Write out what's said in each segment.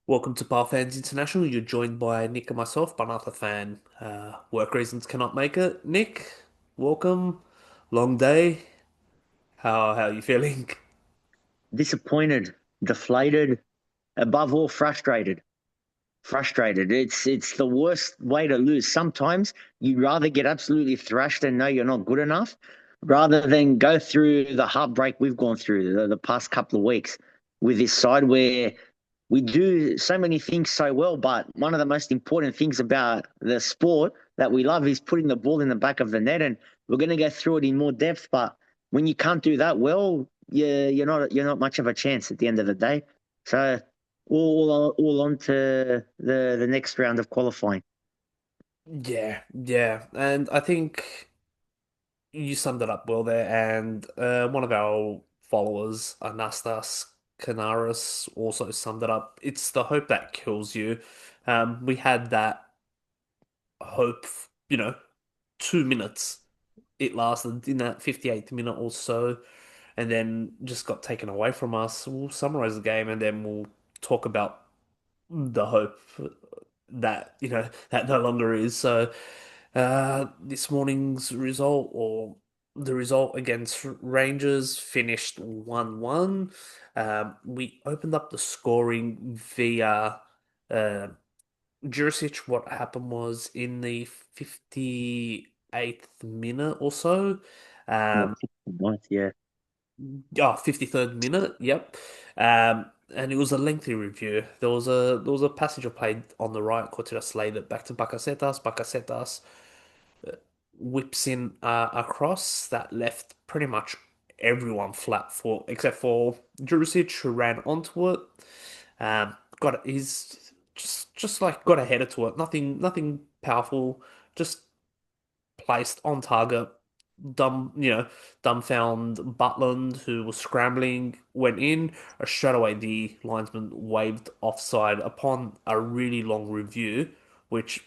Welcome to Bar Fans International. You're joined by Nick and myself, but another fan. Work reasons cannot make it. Nick, welcome. Long day. How are you feeling? Disappointed, deflated, above all frustrated. Frustrated. It's the worst way to lose. Sometimes you'd rather get absolutely thrashed and know you're not good enough rather than go through the heartbreak we've gone through the past couple of weeks with this side where we do so many things so well, but one of the most important things about the sport that we love is putting the ball in the back of the net. And we're going to go through it in more depth. But when you can't do that well, you're not much of a chance at the end of the day. So all on to the next round of qualifying. Yeah, yeah. And I think you summed it up well there. And one of our followers, Anastas Canaris, also summed it up. It's the hope that kills you. We had that hope, 2 minutes it lasted in that 58th minute or so, and then just got taken away from us. We'll summarize the game and then we'll talk about the hope that, that no longer is. So, this morning's result or the result against Rangers finished 1-1. We opened up the scoring via Jurisic. What happened was in the 58th minute or so. Well, Um, what? Yeah. 53rd minute, yep. And it was a lengthy review. There was a passage of play on the right, Cortez laid it back to Bakasetas. Bakasetas whips in across that left pretty much everyone flat foot except for Jurisic who ran onto it. He's just like got a header to it. Nothing powerful. Just placed on target. Dumbfound Butland, who was scrambling, went in. Straight away, the linesman waved offside upon a really long review, which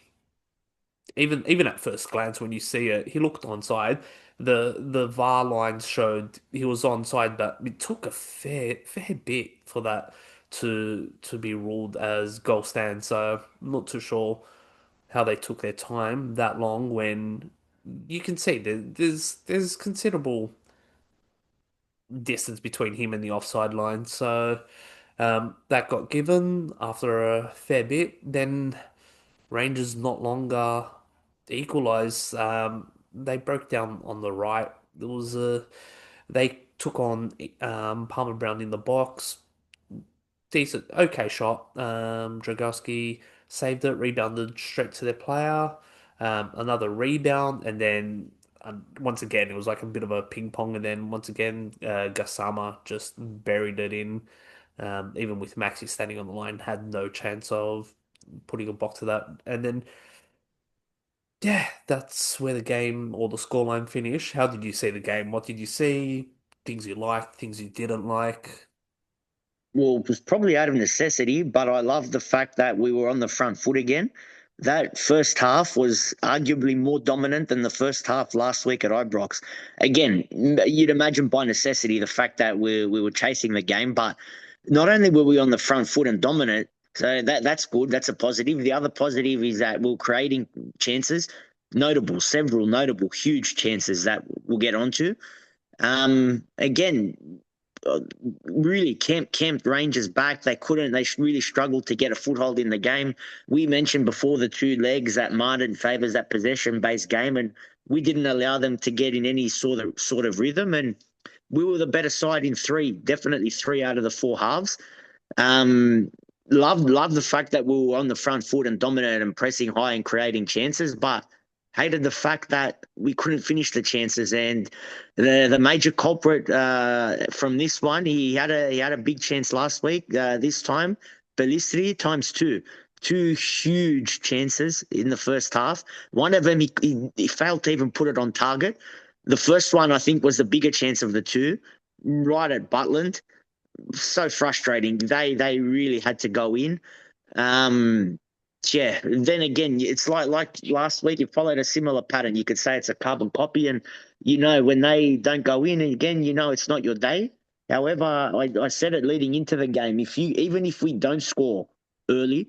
even at first glance, when you see it, he looked onside. The VAR lines showed he was onside, but it took a fair bit for that to be ruled as goal stand. So I'm not too sure how they took their time that long when you can see there's considerable distance between him and the offside line. So that got given after a fair bit. Then Rangers not longer equalised. They broke down on the right. There was a They took on Palmer Brown in the box. Decent, okay shot. Dragowski saved it, rebounded straight to their player. Another rebound, and then once again it was like a bit of a ping pong, and then once again Gassama just buried it in. Even with Maxi standing on the line, had no chance of putting a block to that. And then yeah, that's where the game or the scoreline finished. How did you see the game? What did you see? Things you liked, things you didn't like. Well, it was probably out of necessity, but I love the fact that we were on the front foot again. That first half was arguably more dominant than the first half last week at Ibrox. Again, you'd imagine by necessity the fact that we were chasing the game, but not only were we on the front foot and dominant, so that's good. That's a positive. The other positive is that we're creating chances, several notable, huge chances that we'll get onto. Again, really camped Rangers back. They couldn't. They really struggled to get a foothold in the game. We mentioned before the two legs that Martin favours that possession based game, and we didn't allow them to get in any sort of rhythm. And we were the better side in three, definitely three out of the four halves. Um, love the fact that we were on the front foot and dominant and pressing high and creating chances, but hated the fact that we couldn't finish the chances. And the major culprit from this one, he had a big chance last week. This time, Belistri times two huge chances in the first half. One of them he failed to even put it on target. The first one I think was the bigger chance of the two, right at Butland. So frustrating. They really had to go in. Um, yeah. Then again, it's like last week. It followed a similar pattern. You could say it's a carbon copy, and when they don't go in again, it's not your day. However, I said it leading into the game. If you even if we don't score early.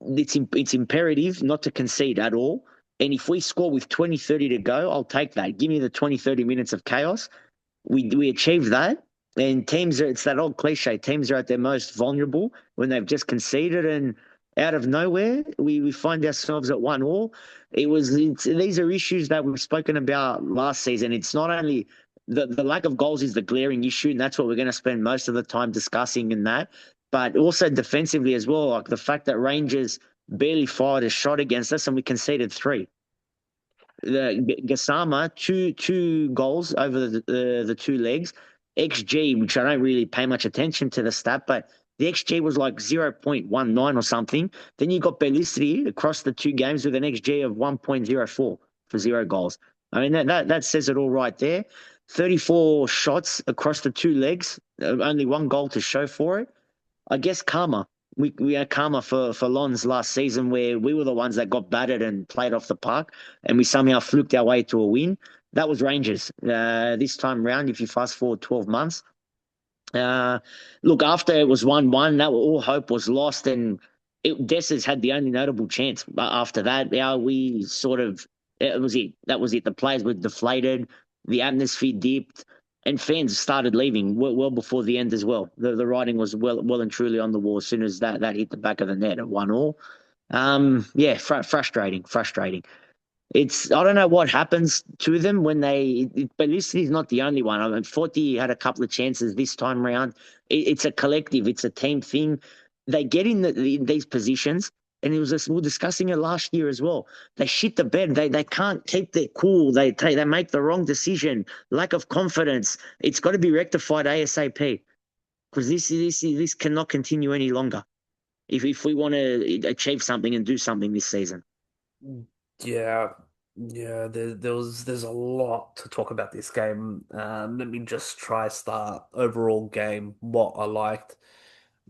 It's imperative not to concede at all. And if we score with 20, 30 to go, I'll take that. Give me the 20, 30 minutes of chaos. We achieved that. And teams are, it's that old cliche, teams are at their most vulnerable when they've just conceded, and out of nowhere we find ourselves at 1-1. These are issues that we've spoken about last season. It's not only the lack of goals is the glaring issue, and that's what we're going to spend most of the time discussing in that. But also defensively as well, like the fact that Rangers barely fired a shot against us and we conceded three. Gassama, two goals over the two legs. XG, which I don't really pay much attention to the stat, but the XG was like 0.19 or something. Then you got Bellicity across the two games with an XG of 1.04 for 0 goals. I mean, that says it all right there. 34 shots across the two legs, only one goal to show for it. I guess karma. We had karma for Lons last season where we were the ones that got battered and played off the park, and we somehow fluked our way to a win. That was Rangers. This time round, if you fast forward 12 months, uh, look, after it was 1-1, that all hope was lost, and Dessers had the only notable chance. But after that, we sort of it was it. That was it. The players were deflated, the atmosphere dipped, and fans started leaving well before the end as well. The writing was well and truly on the wall as soon as that hit the back of the net at 1-1. Yeah, frustrating. It's I don't know what happens to them when but Felicity's not the only one. I mean, Forty had a couple of chances this time around. It's a collective, it's a team thing. They get in these positions, and we were discussing it last year as well. They shit the bed. They can't keep their cool. They make the wrong decision. Lack of confidence. It's got to be rectified ASAP because this cannot continue any longer. If we want to achieve something and do something this season. Yeah, yeah. There's a lot to talk about this game. Let me just try start overall game. What I liked,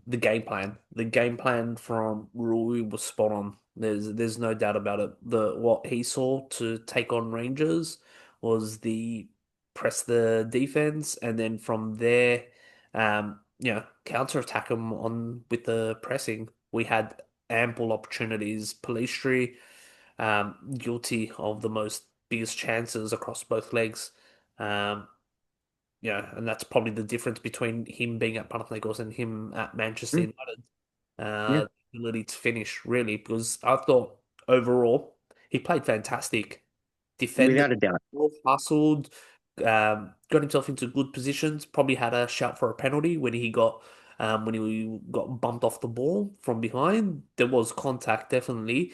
the game plan. The game plan from Rui was spot on. There's no doubt about it. The what he saw to take on Rangers was the press the defense, and then from there, counter attack them on with the pressing. We had ample opportunities. Palistri guilty of the most biggest chances across both legs. Um, and that's probably the difference between him being at Panathinaikos and him at Manchester Mm, United. yeah, The ability to finish, really, because I thought overall he played fantastic. Defended, without a doubt. well, hustled, got himself into good positions. Probably had a shout for a penalty when he got bumped off the ball from behind. There was contact, definitely.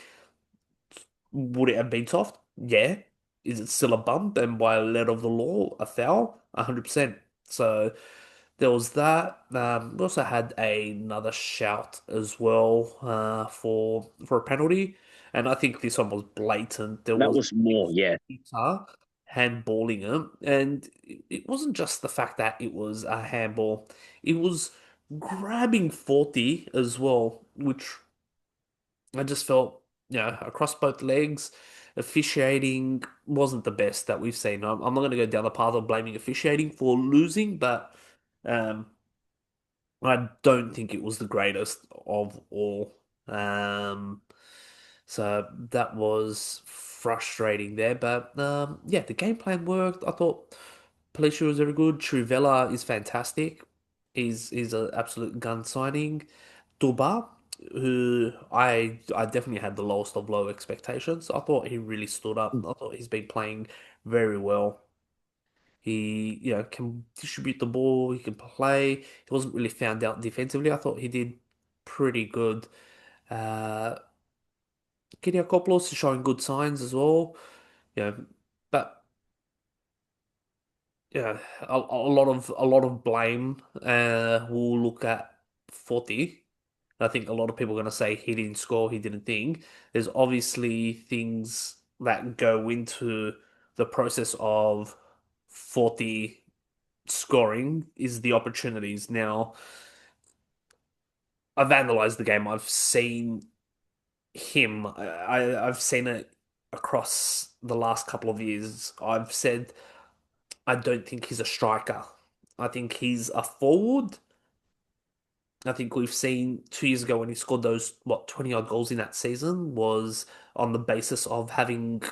Would it have been soft? Yeah. Is it still a bump and by a letter of the law, a foul? 100%. So there was that. We also had another shout as well for a penalty, and I think this one was blatant. There That was was more, yeah. Peter handballing him, and it wasn't just the fact that it was a handball; it was grabbing 40 as well, which I just felt, across both legs, officiating wasn't the best that we've seen. I'm not going to go down the path of blaming officiating for losing, but um, I don't think it was the greatest of all. Um, so that was frustrating there. But yeah, the game plan worked. I thought Palicio was very good. Trivella is fantastic. He's an absolute gun signing. Duba, who I definitely had the lowest of low expectations. I thought he really stood up. I thought he's been playing very well. He, can distribute the ball. He can play. He wasn't really found out defensively. I thought he did pretty good. Uh, Vagiannidis is showing good signs as well. You know, but a lot of blame will look at 40. I think a lot of people are going to say he didn't score, he didn't think. There's obviously things that go into the process of 40 scoring is the opportunities. Now, I've analyzed the game. I've seen him. I've seen it across the last couple of years. I've said I don't think he's a striker. I think he's a forward I think we've seen 2 years ago when he scored those, what, 20 odd goals in that season was on the basis of having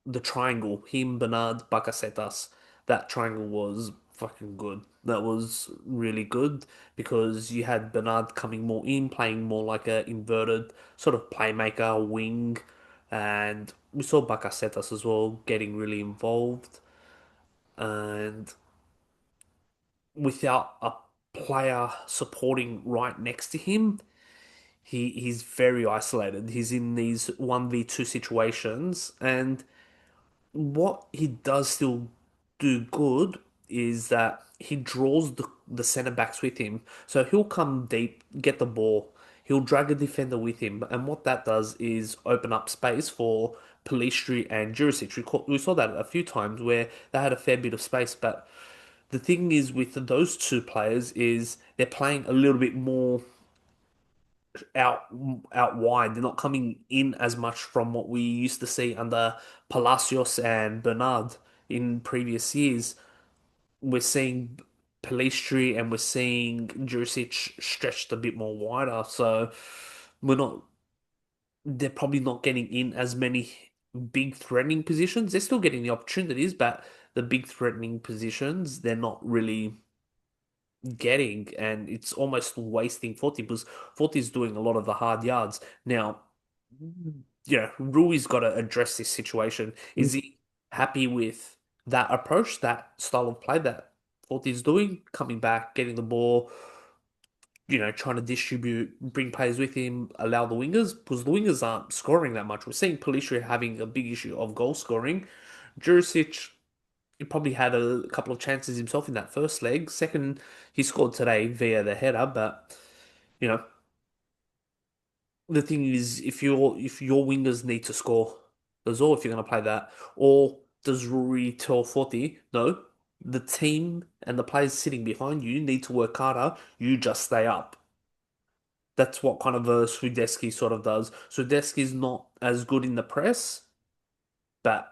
the triangle, him, Bernard, Bakasetas. That triangle was fucking good. That was really good because you had Bernard coming more in, playing more like a inverted sort of playmaker, wing, and we saw Bakasetas as well getting really involved. And without a player supporting right next to him, he's very isolated. He's in these 1v2 situations, and what he does still do good is that he draws the centre backs with him. So he'll come deep, get the ball, he'll drag a defender with him, and what that does is open up space for Pelistri and Jurisic. We saw that a few times where they had a fair bit of space, but the thing is with those two players is they're playing a little bit more out out wide. They're not coming in as much from what we used to see under Palacios and Bernard in previous years. We're seeing Pelistri and we're seeing Jurisic stretched a bit more wider. So we're not. They're probably not getting in as many big threatening positions. They're still getting the opportunities, but the big threatening positions, they're not really getting, and it's almost wasting 40 because 40 is doing a lot of the hard yards. Now, yeah, Rui's got to address this situation. Is he happy with that approach, that style of play that 40 is doing? Coming back, getting the ball, trying to distribute, bring players with him, allow the wingers, because the wingers aren't scoring that much. We're seeing Palissia having a big issue of goal scoring. Jurisic, he probably had a couple of chances himself in that first leg. Second, he scored today via the header, but you know, the thing is, if your wingers need to score, that's all. If you're going to play that, or does Rory tell Forty, no, the team and the players sitting behind you need to work harder. You just stay up. That's what kind of a Swideski sort of does. Swideski's not as good in the press, but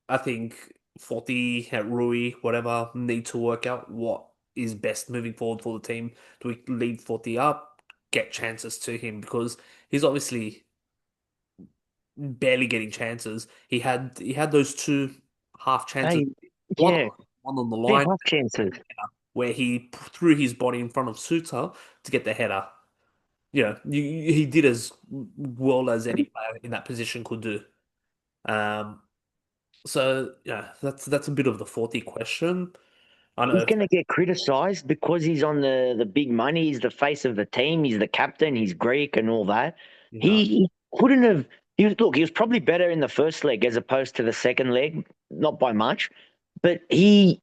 I think Forty, Rui, whatever, need to work out what is best moving forward for the team. Do we lead Forty up, get chances to him because he's obviously barely getting chances. He had those two half chances, Hey, one yeah, one on the they're line half chances. where he threw his body in front of Suter to get the header. He did as well as any player in that position could do. Um, so yeah, that's a bit of the 40 question. I He's know. going to get criticised because he's on the big money. He's the face of the team. He's the captain. He's Greek and all that. Yeah, He couldn't have. He was probably better in the first leg as opposed to the second leg, not by much. But the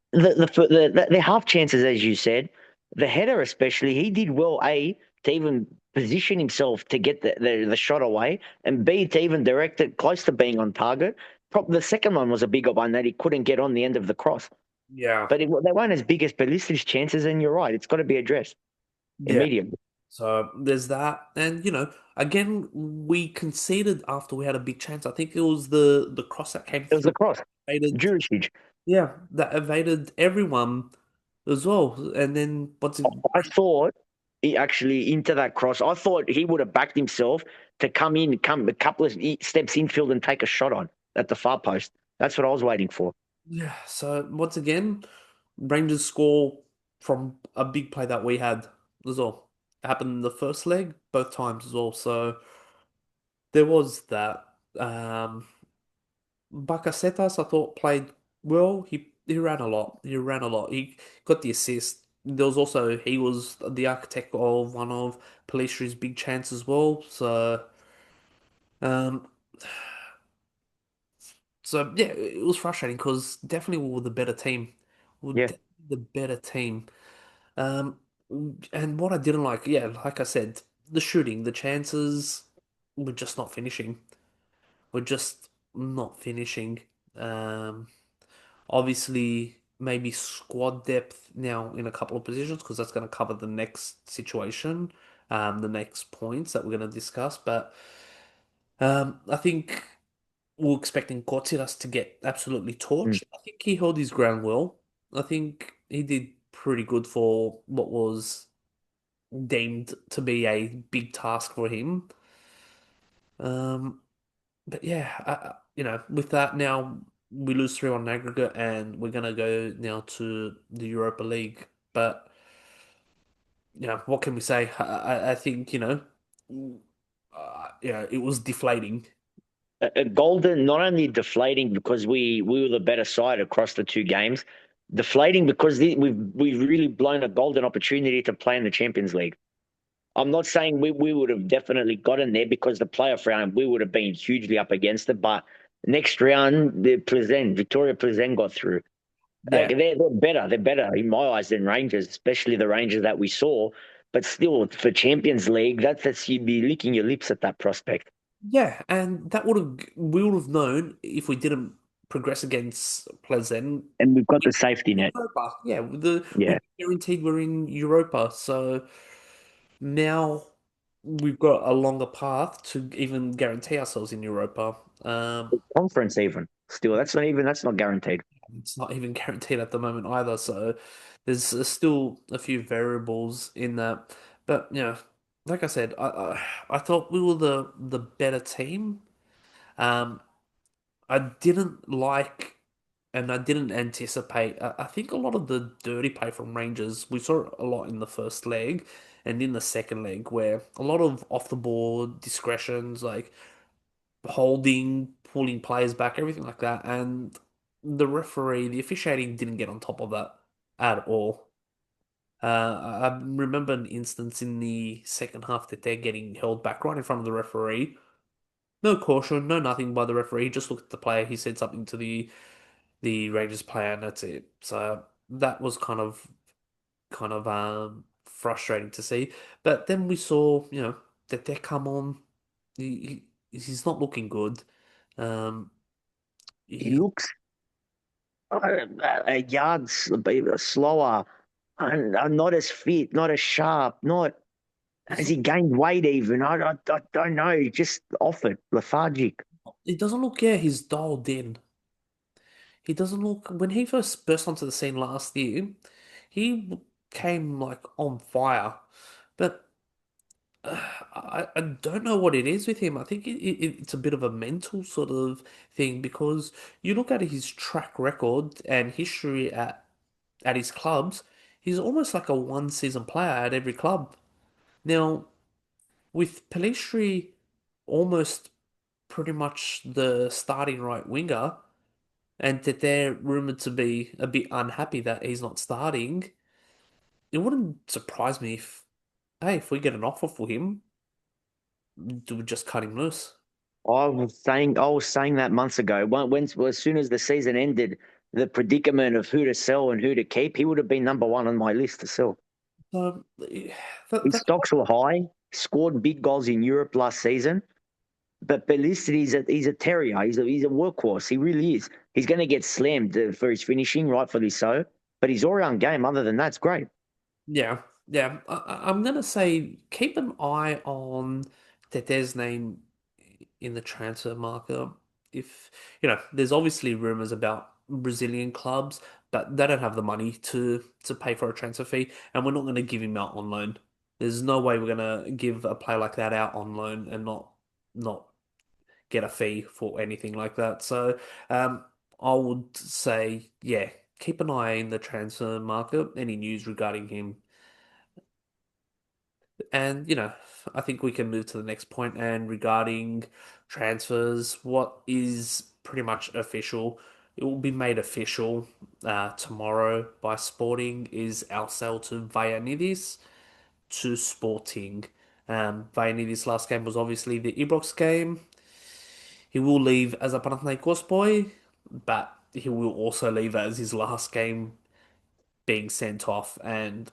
half chances, as you said, the header especially, he did well. A to even position himself to get the shot away, and B to even direct it close to being on target. The second one was a bigger one that he couldn't get on the end of the cross. yeah, But they weren't as big as Pellistr's chances, and you're right. It's got to be addressed yeah. immediately. So there's that, and again, we conceded after we had a big chance. I think it was the cross that came It was through, the cross. evaded, Juricic. yeah, that evaded everyone as well. And then what's it? I thought he actually into that cross. I thought he would have backed himself to come a couple of steps infield and take a shot on at the far post. That's what I was waiting for. Yeah. So once again, Rangers score from a big play that we had as well. It happened in the first leg, both times as well. So there was that. Bakasetas, I thought played well. He ran a lot. He ran a lot. He got the assist. There was also he was the architect of one of Pelistri's big chances as well. Um, so yeah, it was frustrating because definitely we were the better team. We were Yeah. definitely the better team. Um, and what I didn't like, yeah, like I said, the shooting, the chances, we're just not finishing. We're just not finishing. Um, Obviously, maybe squad depth now in a couple of positions because that's going to cover the next situation, the next points that we're going to discuss. But I think we're expecting Kotsiras to get absolutely Mm. torched. I think he held his ground well. I think he did pretty good for what was. deemed to be a big task for him. Um, but yeah, with that now we lose 3 on aggregate, and we're gonna go now to the Europa League. But what can we say? I think it was deflating. Golden not only deflating because we were the better side across the two games, deflating because we've really blown a golden opportunity to play in the Champions League. I'm not saying we would have definitely gotten there because the playoff round we would have been hugely up against it, but next round the Victoria Plezen got through. Yeah, They're better. They're better in my eyes than Rangers, especially the Rangers that we saw. But still, for Champions League, that's you'd be licking your lips at that prospect. yeah, and that would have we would have known if we didn't progress against Pleasant. And we've got the safety net. Europa. Yeah, we Yeah. guaranteed we're in Europa. So now we've got a longer path to even guarantee ourselves in Europa. Conference even. Still, that's not guaranteed. It's not even guaranteed at the moment either. So there's still a few variables in that. But like I said, I thought we were the better team. Um, I didn't like and I didn't anticipate. I think a lot of the dirty play from Rangers, we saw it a lot in the first leg and in the second leg, where a lot of off the board discretions, like holding, pulling players back, everything like that. And the officiating didn't get on top of that at all. I remember an instance in the second half that they're getting held back right in front of the referee. No caution, no nothing by the referee. He just looked at the player. He said something to the Rangers player, and that's it. So that was kind of frustrating to see. But then we saw, that they come on. He's not looking good. Um, He he, looks a yard slower, and not as fit, not as sharp, not he's has not, he gained weight even. I don't know. Just off it, lethargic. he doesn't look. Yeah, he's dialed in. He doesn't look. When he first burst onto the scene last year, he came like on fire. But I don't know what it is with him. I think it's a bit of a mental sort of thing because you look at his track record and history at his clubs, he's almost like a one season player at every club. Now, with Pelistri almost pretty much the starting right winger, and that they're rumored to be a bit unhappy that he's not starting, it wouldn't surprise me if, hey, if we get an offer for him, do we just cut him loose? I was saying that months ago. Well, as soon as the season ended, the predicament of who to sell and who to keep, he would have been number one on my list to sell. That His stocks were high, scored big goals in Europe last season. But Ballistic, he's a terrier. He's a workhorse. He really is. He's going to get slammed for his finishing, rightfully so. But his all-round game, other than that's great. Yeah, yeah. I'm gonna say keep an eye on Tete's name in the transfer market. If there's obviously rumors about Brazilian clubs, but they don't have the money to pay for a transfer fee, and we're not gonna give him out on loan. There's no way we're gonna give a player like that out on loan and not get a fee for anything like that. So, I would say, yeah, keep an eye in the transfer market. Any news regarding him. And, I think we can move to the next point. And regarding transfers, what is pretty much official, it will be made official tomorrow by Sporting, is our sale to Vagiannidis to Sporting. Vagiannidis' last game was obviously the Ibrox game. He will leave as a Panathinaikos boy, but he will also leave as his last game being sent off. And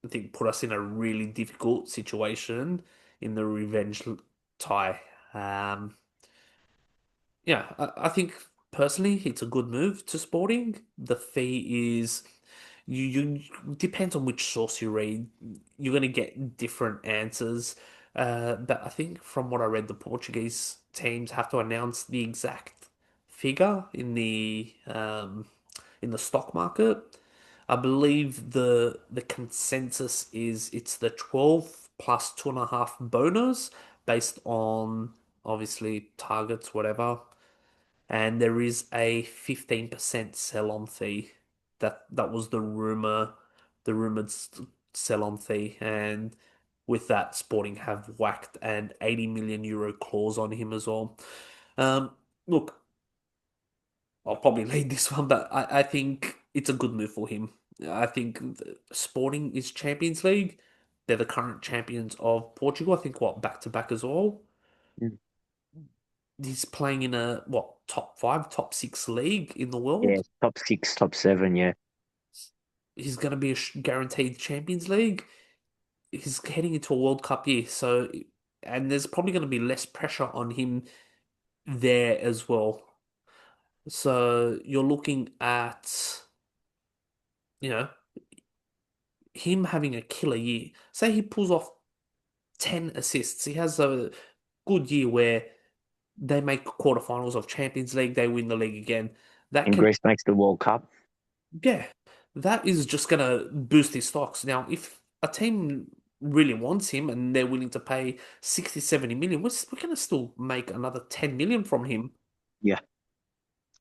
I think put us in a really difficult situation in the revenge tie. Um, yeah, I think personally it's a good move to Sporting. The fee is you depends on which source you read. You're going to get different answers. But I think from what I read, the Portuguese teams have to announce the exact figure in the stock market. I believe the consensus is it's the 12 plus 2.5 bonus based on obviously targets, whatever. And there is a 15% sell-on fee. That was the rumored sell-on fee. And with that, Sporting have whacked an 80 million euro clause on him as well. Um, Look, I'll probably lead this one, but I think it's a good move for him. I think Sporting is Champions League. They're the current champions of Portugal. I think what back to back as well. Mm. He's playing in a what top five, top six league in the Yeah, world. top six, top seven. Yeah, He's going to be a guaranteed Champions League. He's heading into a World Cup year, so and there's probably going to be less pressure on him there as well. So you're looking at, you know, him having a killer year. Say he pulls off 10 assists. He has a good year where they make quarterfinals of Champions League, they win the league again. That and can, Greece makes the World Cup. yeah, that is just going to boost his stocks. Now, if a team really wants him and they're willing to pay 60, 70 million, we're going to still make another 10 million from him. Yeah,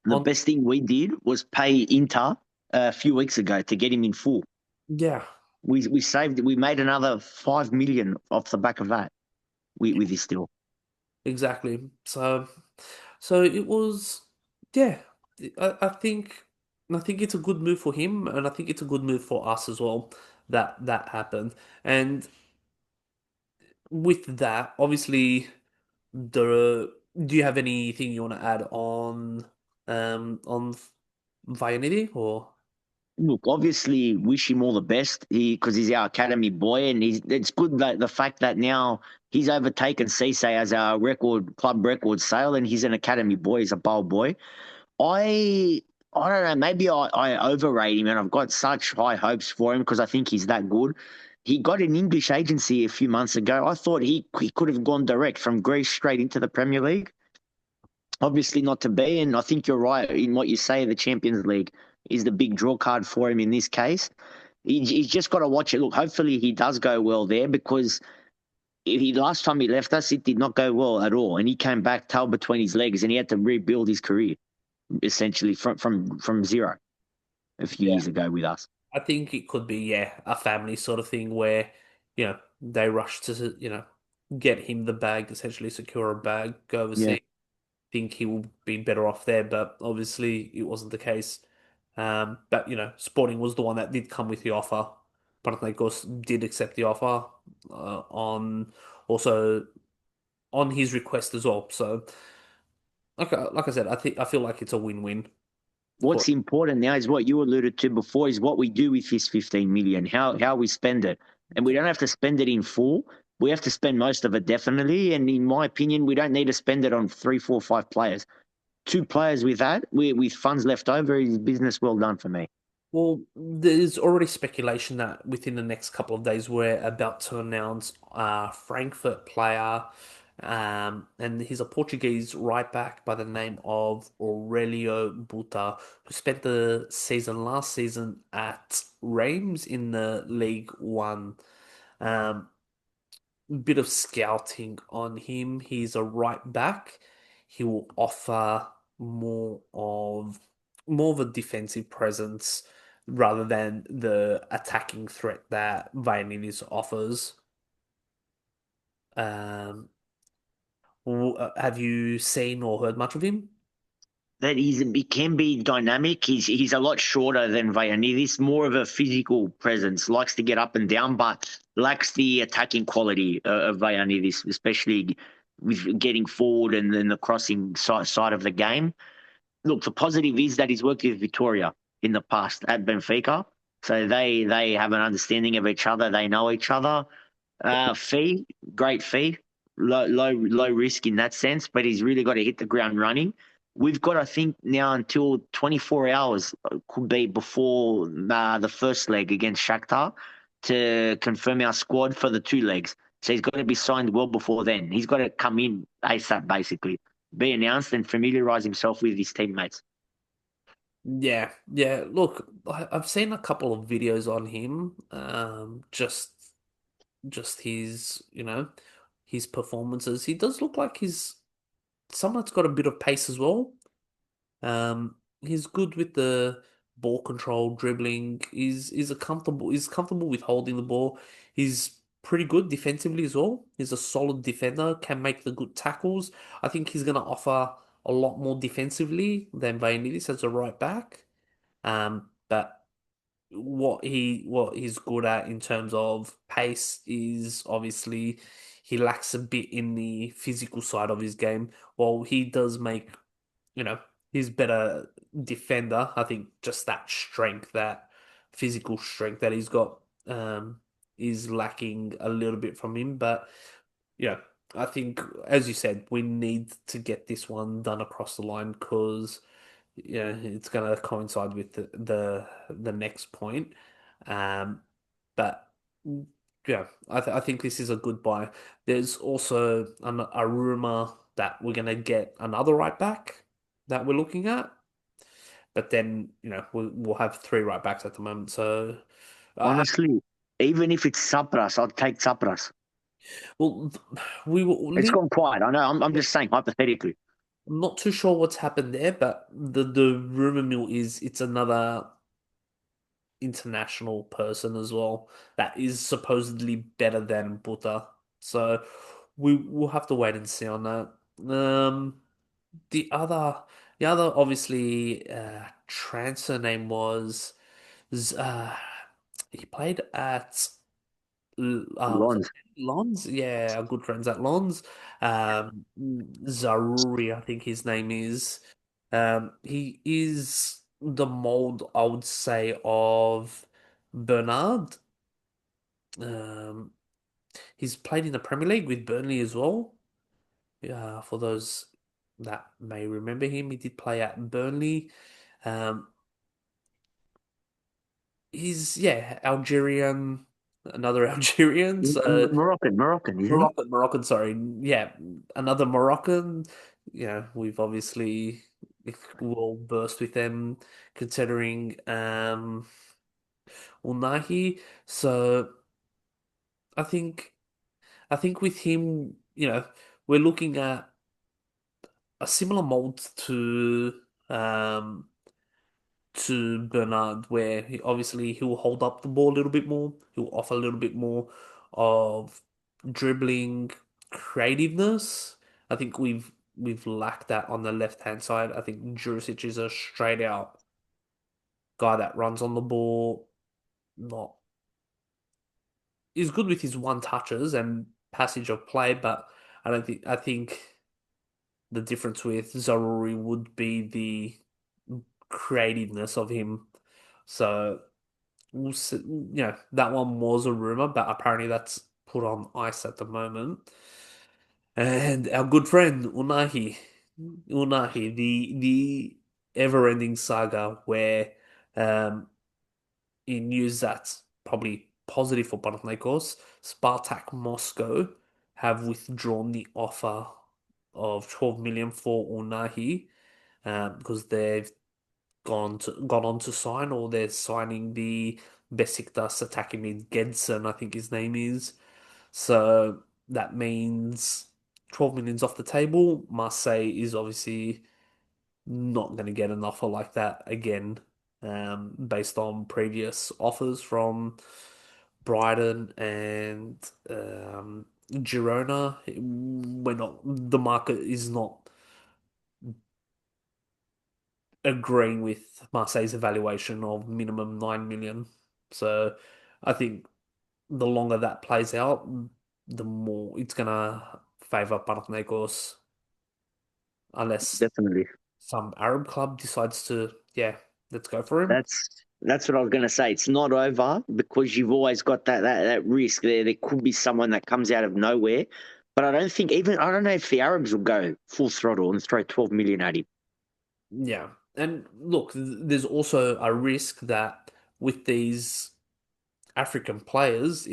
the On, best thing we did was pay Inter a few weeks ago to get him in full. yeah, We saved. We made another 5 million off the back of that with this deal. exactly. So it was, yeah, I think it's a good move for him, and I think it's a good move for us as well that that happened. And with that, obviously, the do you have anything you want to add on Vagiannidis or Look, obviously, wish him all the best. Because he's our academy boy, and it's good that the fact that now he's overtaken Cisse as our club record sale, and he's an academy boy. He's a bowl boy. I I don't know. Maybe I overrate him, and I've got such high hopes for him because I think he's that good. He got an English agency a few months ago. I thought he could have gone direct from Greece straight into the Premier League. Obviously, not to be, and I think you're right in what you say. The Champions League is the big draw card for him in this case. He's just got to watch it. Look, hopefully he does go well there because he last time he left us, it did not go well at all, and he came back tail between his legs, and he had to rebuild his career essentially from zero a few yeah, years ago with us. I think it could be yeah a family sort of thing where they rush to get him the bag, essentially secure a bag, go Yeah. overseas. Think he will be better off there, but obviously it wasn't the case. But Sporting was the one that did come with the offer. Panathinaikos did accept the offer on also on his request as well. So, like I said, I feel like it's a win-win for. What's important now is what you alluded to before is what we do with this 15 million, how we spend it. And we don't have to spend it in full. We have to spend most of it definitely. And in my opinion, we don't need to spend it on three, four, five players. Two players with that, with funds left over, is business well done for me. Well, there's already speculation that within the next couple of days we're about to announce a Frankfurt player, and he's a Portuguese right back by the name of Aurelio Buta, who spent the season last season at Reims in the League One. Um, Bit of scouting on him. He's a right back. He will offer more of more of a defensive presence rather than the attacking threat that Vagiannidis offers. Um, have you seen or heard much of him? That he can be dynamic. He's a lot shorter than Vagiannidis, more of a physical presence, likes to get up and down, but lacks the attacking quality of Vagiannidis, especially with getting forward and then the crossing side of the game. Look, the positive is that he's worked with Victoria in the past at Benfica, so they have an understanding of each other. They know each other. Fee, great fee, low risk in that sense, but he's really got to hit the ground running. We've got, I think, now until 24 hours could be before the first leg against Shakhtar to confirm our squad for the two legs. So he's got to be signed well before then. He's got to come in ASAP, basically, be announced and familiarise himself with his teammates. Yeah, yeah. Look, I've seen a couple of videos on him. Just his, his performances. He does look like he's someone that's got a bit of pace as well. He's good with the ball control, dribbling. He's comfortable with holding the ball. He's pretty good defensively as well. He's a solid defender, can make the good tackles. I think he's gonna offer a lot more defensively than Vagiannidis as a right back. But what he's good at in terms of pace is obviously he lacks a bit in the physical side of his game. While he does make, you know, he's better defender. I think just that strength, that physical strength that he's got, is lacking a little bit from him. But yeah, I think as you said, we need to get this one done across the line because it's going to coincide with the next point. Um, but yeah, I think this is a good buy. There's also a rumor that we're going to get another right back that we're looking at, but then we'll have three right backs at the moment. So, uh, Honestly, even if it's Sapras, I'll take Sapras. well, we will It's need. gone quiet. I know. I'm just saying hypothetically. I'm not too sure what's happened there, but the rumor mill is it's another international person as well that is supposedly better than Buta. So we'll have to wait and see on that. The other the other obviously transfer name was Z- uh he played at was it Lons. Lons? Yeah, our good friends at Lons. Zaruri, I think his name is. He is the mold, I would say, of Bernard. Um, he's played in the Premier League with Burnley as well. For those that may remember him, he did play at Burnley. Um, he's Algerian, another Algerian. So Moroccan, isn't he? Moroccan, sorry. Yeah, another Moroccan. We've obviously will burst with them considering Unahi. So I think I think with him, we're looking at a similar mold um to Bernard, where obviously he'll hold up the ball a little bit more. He'll offer a little bit more of dribbling creativeness. I think we've lacked that on the left hand side. I think Jurisic is a straight out guy that runs on the ball. Not He's good with his one touches and passage of play, but I think the difference with Zaruri would be the creativeness of him. So we'll see, that one was a rumor, but apparently that's put on ice at the moment. And our good friend Unahi, the ever-ending saga where in news that's probably positive for Panathinaikos, Spartak Moscow have withdrawn the offer of 12 million for Unahi because they've gone on to sign, or they're signing the Besiktas attacking mid Gedson, I think his name is. So that means 12 million's off the table. Marseille is obviously not going to get an offer like that again, based on previous offers from Brighton and Girona. The market is not agreeing with Marseille's evaluation of minimum 9 million. So I think the longer that plays out, the more it's gonna favour Panathinaikos, unless Definitely. some Arab club decides to, yeah, let's go for him. That's what I was going to say. It's not over because you've always got that risk there. There could be someone that comes out of nowhere, but I don't know if the Arabs will go full throttle and throw 12 million at him. Yeah. And look, there's also a risk that with these African players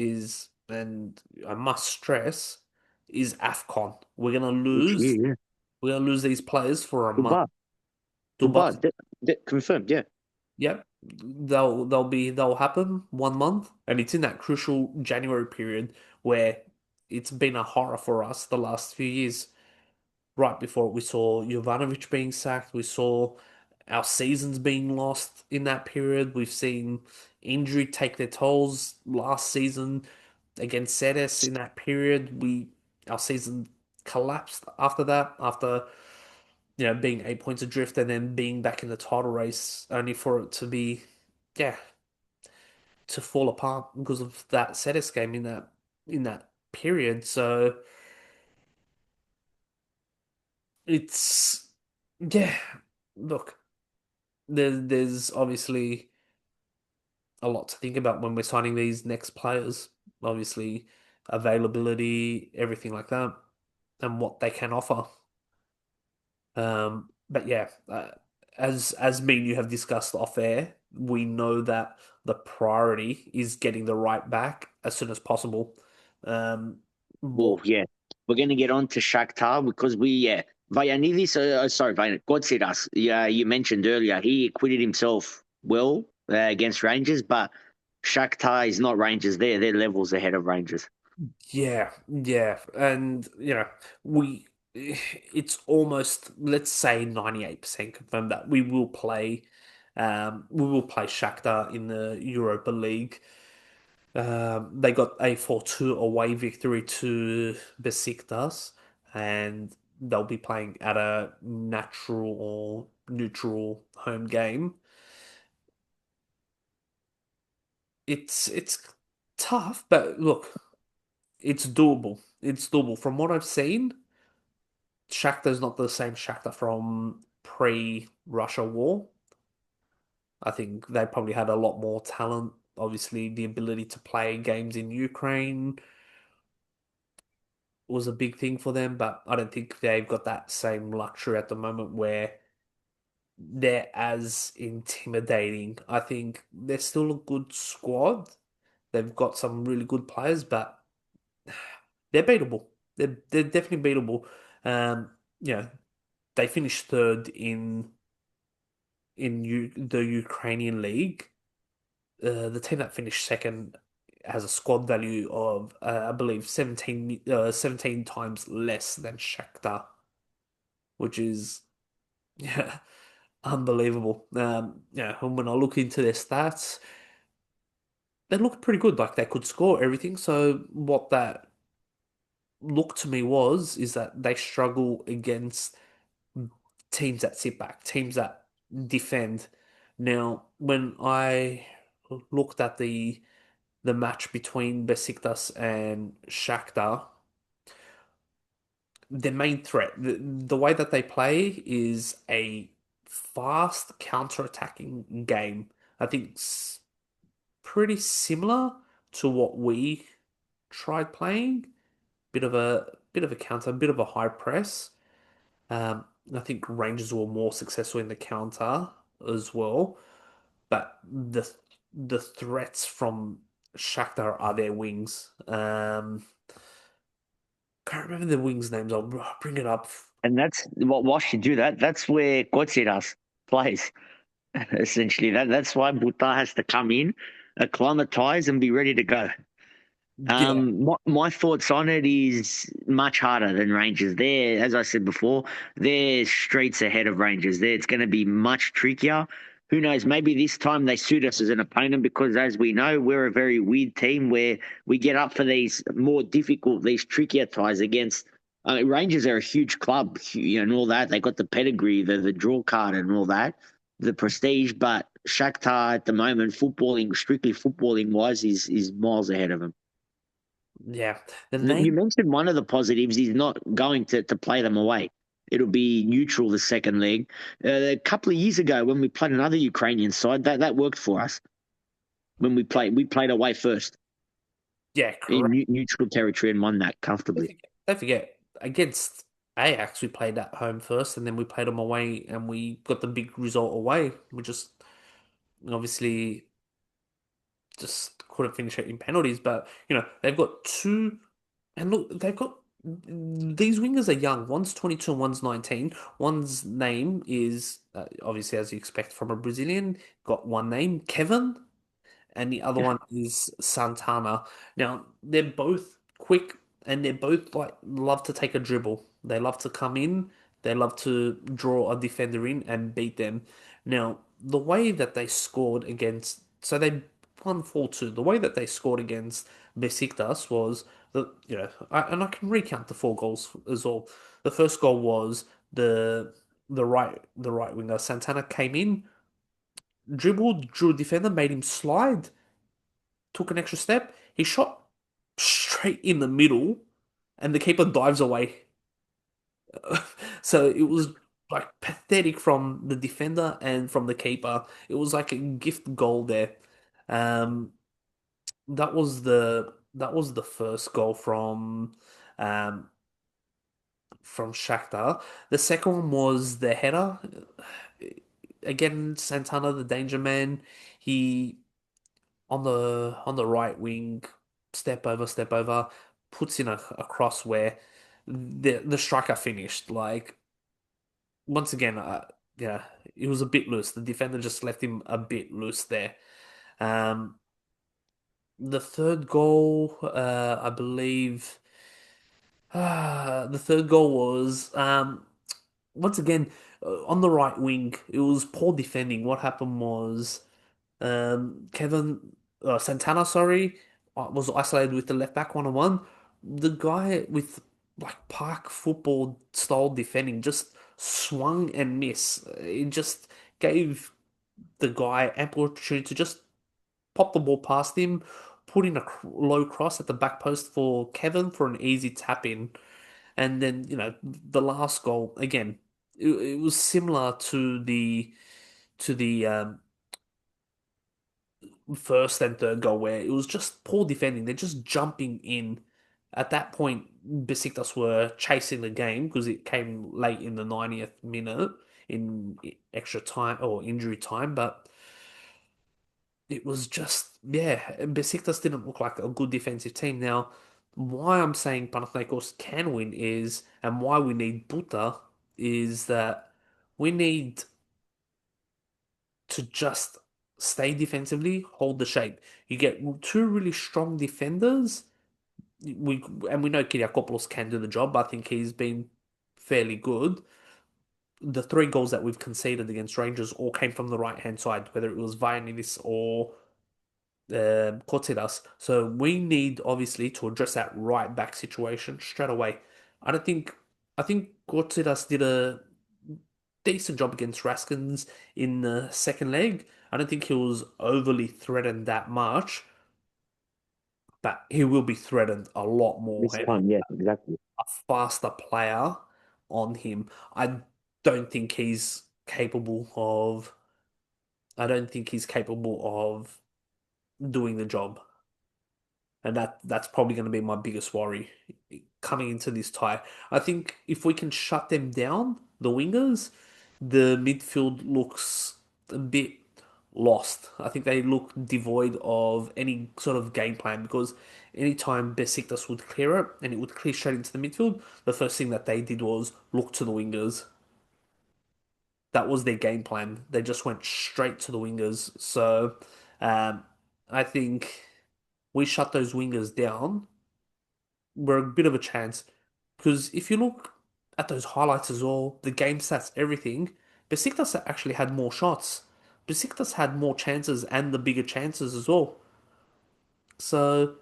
and I must stress, is AFCON. Yeah, yeah. We're gonna lose these players for a month. Dubai, Dubai, Dubai. Confirmed, yeah. Yep, they'll happen 1 month, and it's in that crucial January period where it's been a horror for us the last few years. Right before we saw Jovanovic being sacked, we saw our seasons being lost in that period. We've seen injury take their tolls last season against Ceres in that period. Our season collapsed after that, after being 8 points adrift and then being back in the title race, only for it to be, yeah, to fall apart because of that Ceres game in that period. So it's yeah, look, there's obviously a lot to think about when we're signing these next players. Obviously, availability, everything like that, and what they can offer. But yeah, as me and you have discussed off air, we know that the priority is getting the right back as soon as possible. Well, What? yeah, we're going to get on to Shakhtar because Vagiannidis, sorry, Vagiannidis, yeah, you mentioned earlier, he acquitted himself well against Rangers, but Shakhtar is not Rangers. They're levels ahead of Rangers. Yeah, yeah, and it's almost, let's say, 98% confirmed that we will play Shakhtar in the Europa League. They got a 4-2 away victory to Besiktas, and they'll be playing at a natural or neutral home game. It's tough, but look, it's doable. It's doable. From what I've seen, Shakhtar's not the same Shakhtar from pre-Russia war. I think they probably had a lot more talent. Obviously, the ability to play games in Ukraine was a big thing for them, but I don't think they've got that same luxury at the moment where they're as intimidating. I think they're still a good squad. They've got some really good players, but they're beatable. They're definitely beatable. Um, you know, they finished third in the Ukrainian league. The team that finished second has a squad value of I believe 17 times less than Shakhtar, which is yeah, unbelievable. Yeah, and when I look into their stats, they look pretty good. Like they could score everything. So what that looked to me is that they struggle against teams that sit back, teams that defend. Now, when I looked at the match between Besiktas and Shakhtar, their main threat, the way that they play is a fast counter-attacking game. I think it's pretty similar to what we tried playing. Bit of a counter, a bit of a high press. I think Rangers were more successful in the counter as well, but the threats from Shakhtar are their wings. Can't remember the wings' names. I'll bring it up. And that's what Wash should do that. That's where Kotsiras plays, essentially. That's why Buta has to come in, acclimatize, and be ready to go. Yeah, My thoughts on it is much harder than Rangers. There, as I said before, they're streets ahead of Rangers. There, it's going to be much trickier. Who knows? Maybe this time they suit us as an opponent because, as we know, we're a very weird team where we get up for these more difficult, these trickier ties against. Rangers are a huge club, and all that. They got the pedigree, the draw card, and all that, the prestige. But Shakhtar at the moment, strictly footballing wise, is miles ahead of them. yeah. The You name, mentioned one of the positives is not going to play them away. It'll be neutral the second leg. A couple of years ago, when we played another Ukrainian side, that worked for us. When we played away first yeah, in correct. neutral territory and won that Don't comfortably. forget, don't forget, against Ajax, we played at home first, and then we played them away, and we got the big result away. We just obviously just couldn't finish it in penalties, but they've got two, and look, they've got these wingers are young. One's 22 and one's 19. One's name is, obviously, as you expect from a Brazilian, got one name, Kevin, and the other one is Santana. Now, they're both quick and they're both like love to take a dribble. They love to come in, they love to draw a defender in and beat them. Now, the way that they scored against, so they won 4-2. The way that they scored against Besiktas was and I can recount the four goals as well. The first goal was the right winger Santana came in, dribbled, drew a defender, made him slide, took an extra step. He shot straight in the middle, and the keeper dives away. So it was like pathetic from the defender and from the keeper. It was like a gift goal there. Um, that was the first goal um, from Shakhtar. The second one was the header. Again, Santana, the danger man. He on the right wing, step over, puts in a cross where the striker finished. Like once again, yeah, it was a bit loose. The defender just left him a bit loose there. Um, the third goal, I believe, the third goal was once again on the right wing. It was poor defending. What happened was. Kevin Santana, sorry, was isolated with the left back 1-on-1. The guy with like park football style defending just swung and missed. It just gave the guy ample opportunity to just pop the ball past him, put in a low cross at the back post for Kevin for an easy tap in, and then the last goal again. It was similar to the first and third goal where it was just poor defending. They're just jumping in. At that point, Besiktas were chasing the game because it came late in the 90th minute in extra time or injury time, but it was just, yeah, Besiktas didn't look like a good defensive team. Now, why I'm saying Panathinaikos can win is, and why we need Buta is that we need to just stay defensively, hold the shape. You get two really strong defenders. We know Kyriakopoulos can do the job. I think he's been fairly good. The three goals that we've conceded against Rangers all came from the right hand side, whether it was Vagiannidis or Kotsidas. So we need obviously to address that right back situation straight away. I don't think I think Kotsidas did a decent job against Raskins in the second leg. I don't think he was overly threatened that much, but he will be threatened a lot more. This time, yeah, exactly. A faster player on him. Don't think he's capable of. I don't think he's capable of doing the job. And that's probably going to be my biggest worry coming into this tie. I think if we can shut them down, the wingers, the midfield looks a bit lost. I think they look devoid of any sort of game plan because anytime Besiktas would clear it and it would clear straight into the midfield, the first thing that they did was look to the wingers. That was their game plan. They just went straight to the wingers. So um, I think we shut those wingers down, we're a bit of a chance. Because if you look at those highlights as well, the game stats, everything, Besiktas actually had more shots. Besiktas had more chances and the bigger chances as well. So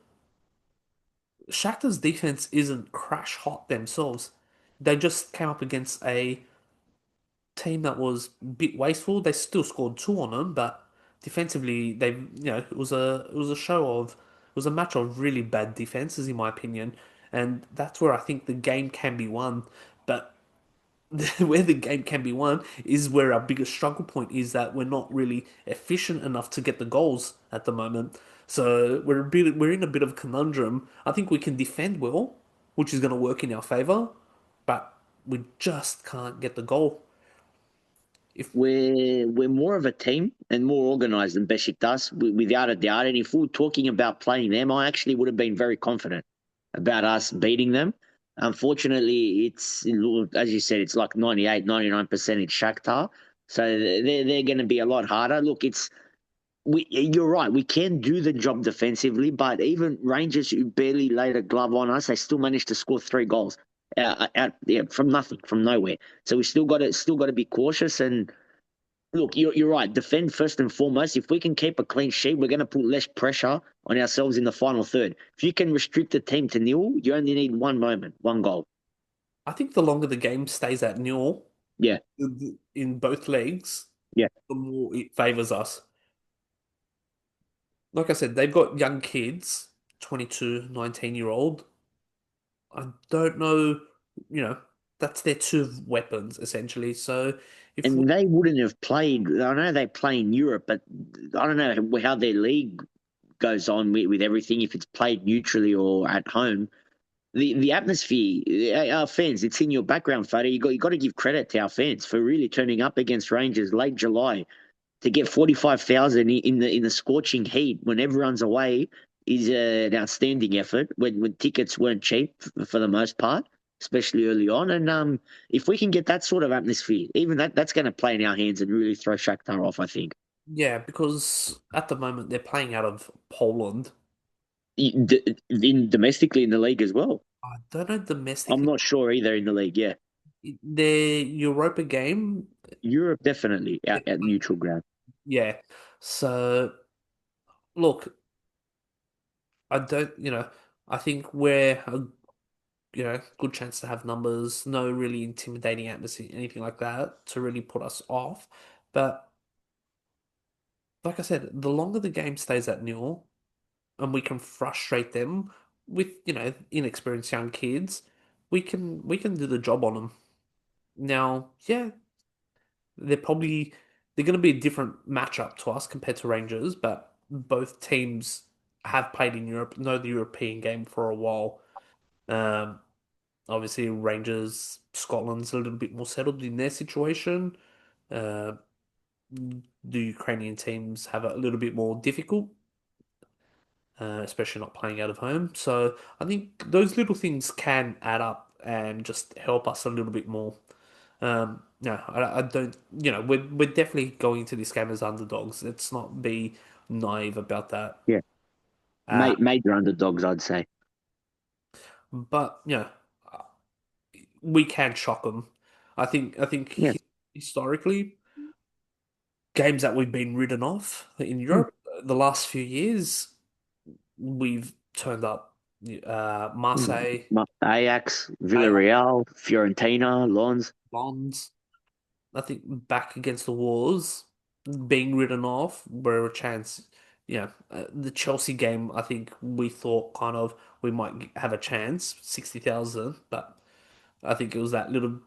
Shakhtar's defense isn't crash hot themselves. They just came up against a team that was a bit wasteful. They still scored two on them, but defensively, it was a show of it was a match of really bad defenses, in my opinion, and that's where I think the game can be won. But where the game can be won is where our biggest struggle point is that we're not really efficient enough to get the goals at the moment. So we're in a bit of a conundrum. I think we can defend well, which is going to work in our favor, but we just can't get the goal. If We're more of a team and more organised than Besiktas, without a doubt. And if we were talking about playing them, I actually would have been very confident about us beating them. Unfortunately, it's as you said, it's like 98, 99% in Shakhtar. So they're going to be a lot harder. Look, you're right. We can do the job defensively, but even Rangers, who barely laid a glove on us, they still managed to score 3 goals yeah, from nothing, from nowhere. So we still got to be cautious. And look, you're right. Defend first and foremost. If we can keep a clean sheet, we're going to put less pressure on ourselves in the final third. If you can restrict the team to nil, you only need one moment, one goal. I think the longer the game stays at nil Yeah, in both legs, yeah. the more it favors us. Like I said, they've got young kids, 22, 19-year-old. I don't know, you know, that's their two weapons essentially. So if we, And they wouldn't have played. I know they play in Europe, but I don't know how their league goes on with everything. If it's played neutrally or at home, the atmosphere, our fans, it's in your background photo. You got to give credit to our fans for really turning up against Rangers late July to get 45,000 in the scorching heat when everyone's away is an outstanding effort. When tickets weren't cheap for the most part, especially early on, and if we can get that sort of atmosphere, even that's going to play in our hands and really throw Shakhtar off. I think yeah, because at the moment they're playing out of Poland. in domestically in the league as well. I don't know I'm domestically. not sure either in the league. Yeah, Their Europa game, Europe definitely at neutral ground. yeah. So look, I don't, I think we're a good chance to have numbers, no really intimidating atmosphere, anything like that to really put us off. But like I said, the longer the game stays at nil and we can frustrate them with, inexperienced young kids, we can do the job on them. Now, yeah, they're going to be a different matchup to us compared to Rangers, but both teams have played in Europe, know the European game for a while. Um, Obviously, Rangers, Scotland's a little bit more settled in their situation. Uh, the Ukrainian teams have it a little bit more difficult, especially not playing out of home. So I think those little things can add up and just help us a little bit more. No, I don't. We're definitely going into this game as underdogs. Let's not be naive about that. Yeah, Uh, major underdogs, I'd say. but we can shock them. I think Yeah. historically, games that we've been ridden off in Europe the last few years, we've turned up. Marseille, Ajax, Ajax, Villarreal, Fiorentina, Lons. Bonds. I think back against the walls, being ridden off, were a chance. The Chelsea game, I think we thought kind of we might have a chance, 60,000, but I think it was that little,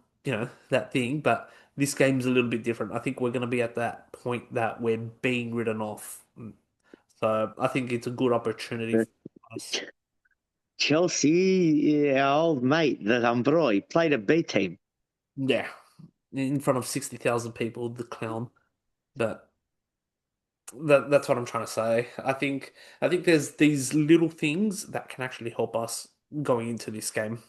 that thing. But this game's a little bit different. I think we're going to be at that point that we're being ridden off. So I think it's a good opportunity for us. Chelsea, yeah, our old mate, the Ambroy, played a B team. Yeah, in front of 60,000 people, the clown. But that's what I'm trying to say. I think there's these little things that can actually help us going into this game.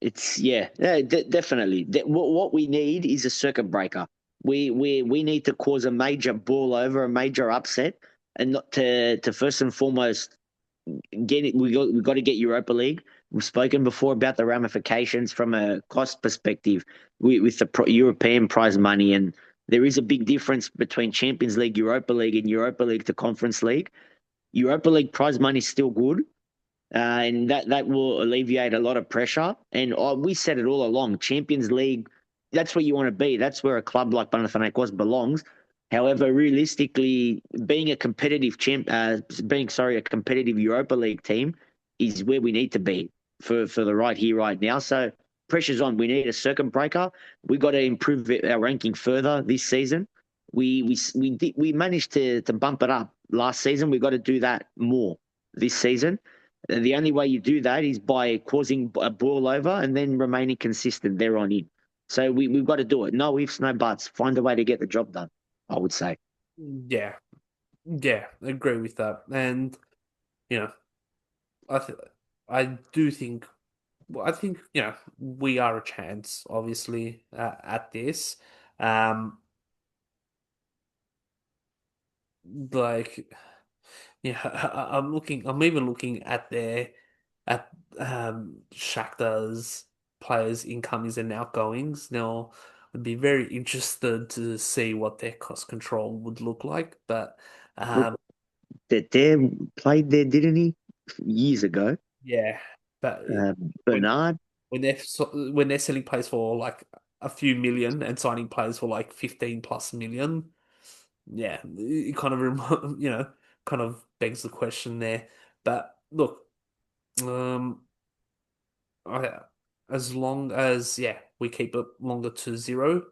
It's yeah, definitely. What we need is a circuit breaker. We need to cause a major ball over, a major upset, and not to first and foremost get it. We got to get Europa League. We've spoken before about the ramifications from a cost perspective with the European prize money, and there is a big difference between Champions League, Europa League, and Europa League to Conference League. Europa League prize money is still good, and that will alleviate a lot of pressure. And we said it all along: Champions League, that's where you want to be. That's where a club like Panathinaikos belongs. However, realistically, being a competitive Europa League team is where we need to be for the right here, right now. So pressure's on. We need a circuit breaker. We got to improve our ranking further this season. We managed to bump it up last season. We got to do that more this season. And the only way you do that is by causing a ball over and then remaining consistent there on in. So we've got to do it. No ifs, no buts. Find a way to get the job done, I would say. Yeah, yeah, I agree with that. And you know, I think. I do think, well, I think, we are a chance, obviously, at this. Um, like, yeah, I'm even looking at at Shakhtar's players' incomings and outgoings. Now, I'd be very interested to see what their cost control would look like. But Look, um, that there played there, didn't he? Years ago. yeah, but when Bernard, when they're selling players for like a few million and signing players for like 15 plus million, yeah, it kind of kind of begs the question there. But look, um, I, as long as we keep it longer to zero,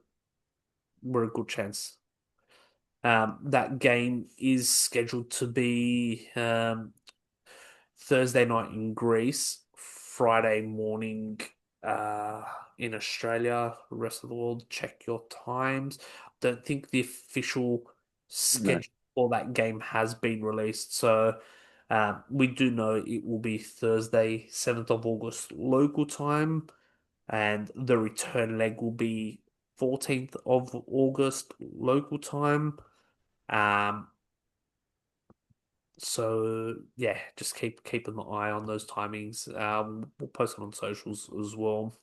we're a good chance. That game is scheduled to be Thursday night in Greece, Friday morning uh, in Australia, rest of the world. Check your times. Don't think the official no, schedule for that game has been released, so we do know it will be Thursday, 7th of August local time, and the return leg will be 14th of August local time. Um, so yeah, just keeping an eye on those timings. We'll post it on socials as well.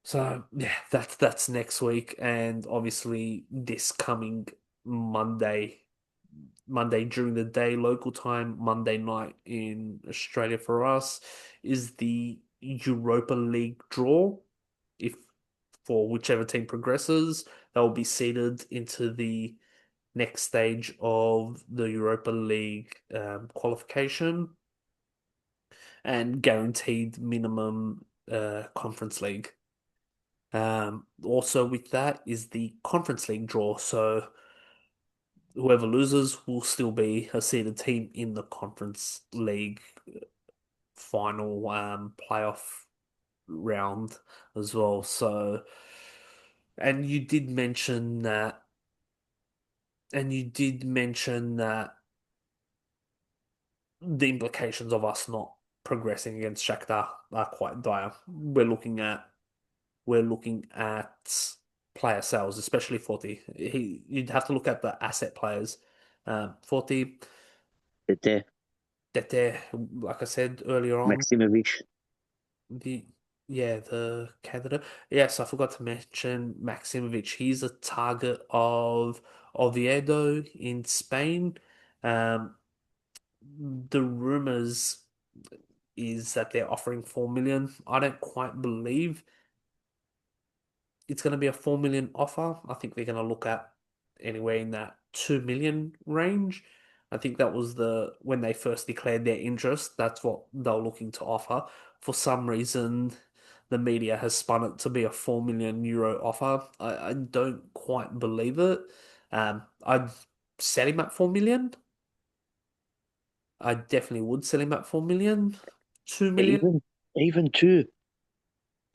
So yeah, that's next week, and obviously this coming Monday, Monday during the day local time, Monday night in Australia for us is the Europa League draw. If for whichever team progresses, they'll be seeded into the next stage of the Europa League qualification and guaranteed minimum Conference League. Also, with that is the Conference League draw. So whoever loses will still be a seeded team in the Conference League final playoff round as well. So, and you did mention that, and you did mention that the implications of us not progressing against Shakhtar are quite dire. We're looking at player sales, especially Forty. You'd have to look at the asset players. Forty, that there, Tete, like I said earlier on, Maximovic, the the candidate. Yes, I forgot to mention Maximovic. He's a target of Oviedo in Spain. Um, the rumors is that they're offering 4 million. I don't quite believe it's going to be a 4 million offer. I think they're going to look at anywhere in that 2 million range. I think that was when they first declared their interest, that's what they're looking to offer. For some reason, the media has spun it to be a 4 million euro offer. I don't quite believe it. I'd set him at 4 million. I definitely would sell him at 4 million. 2 million. even even two.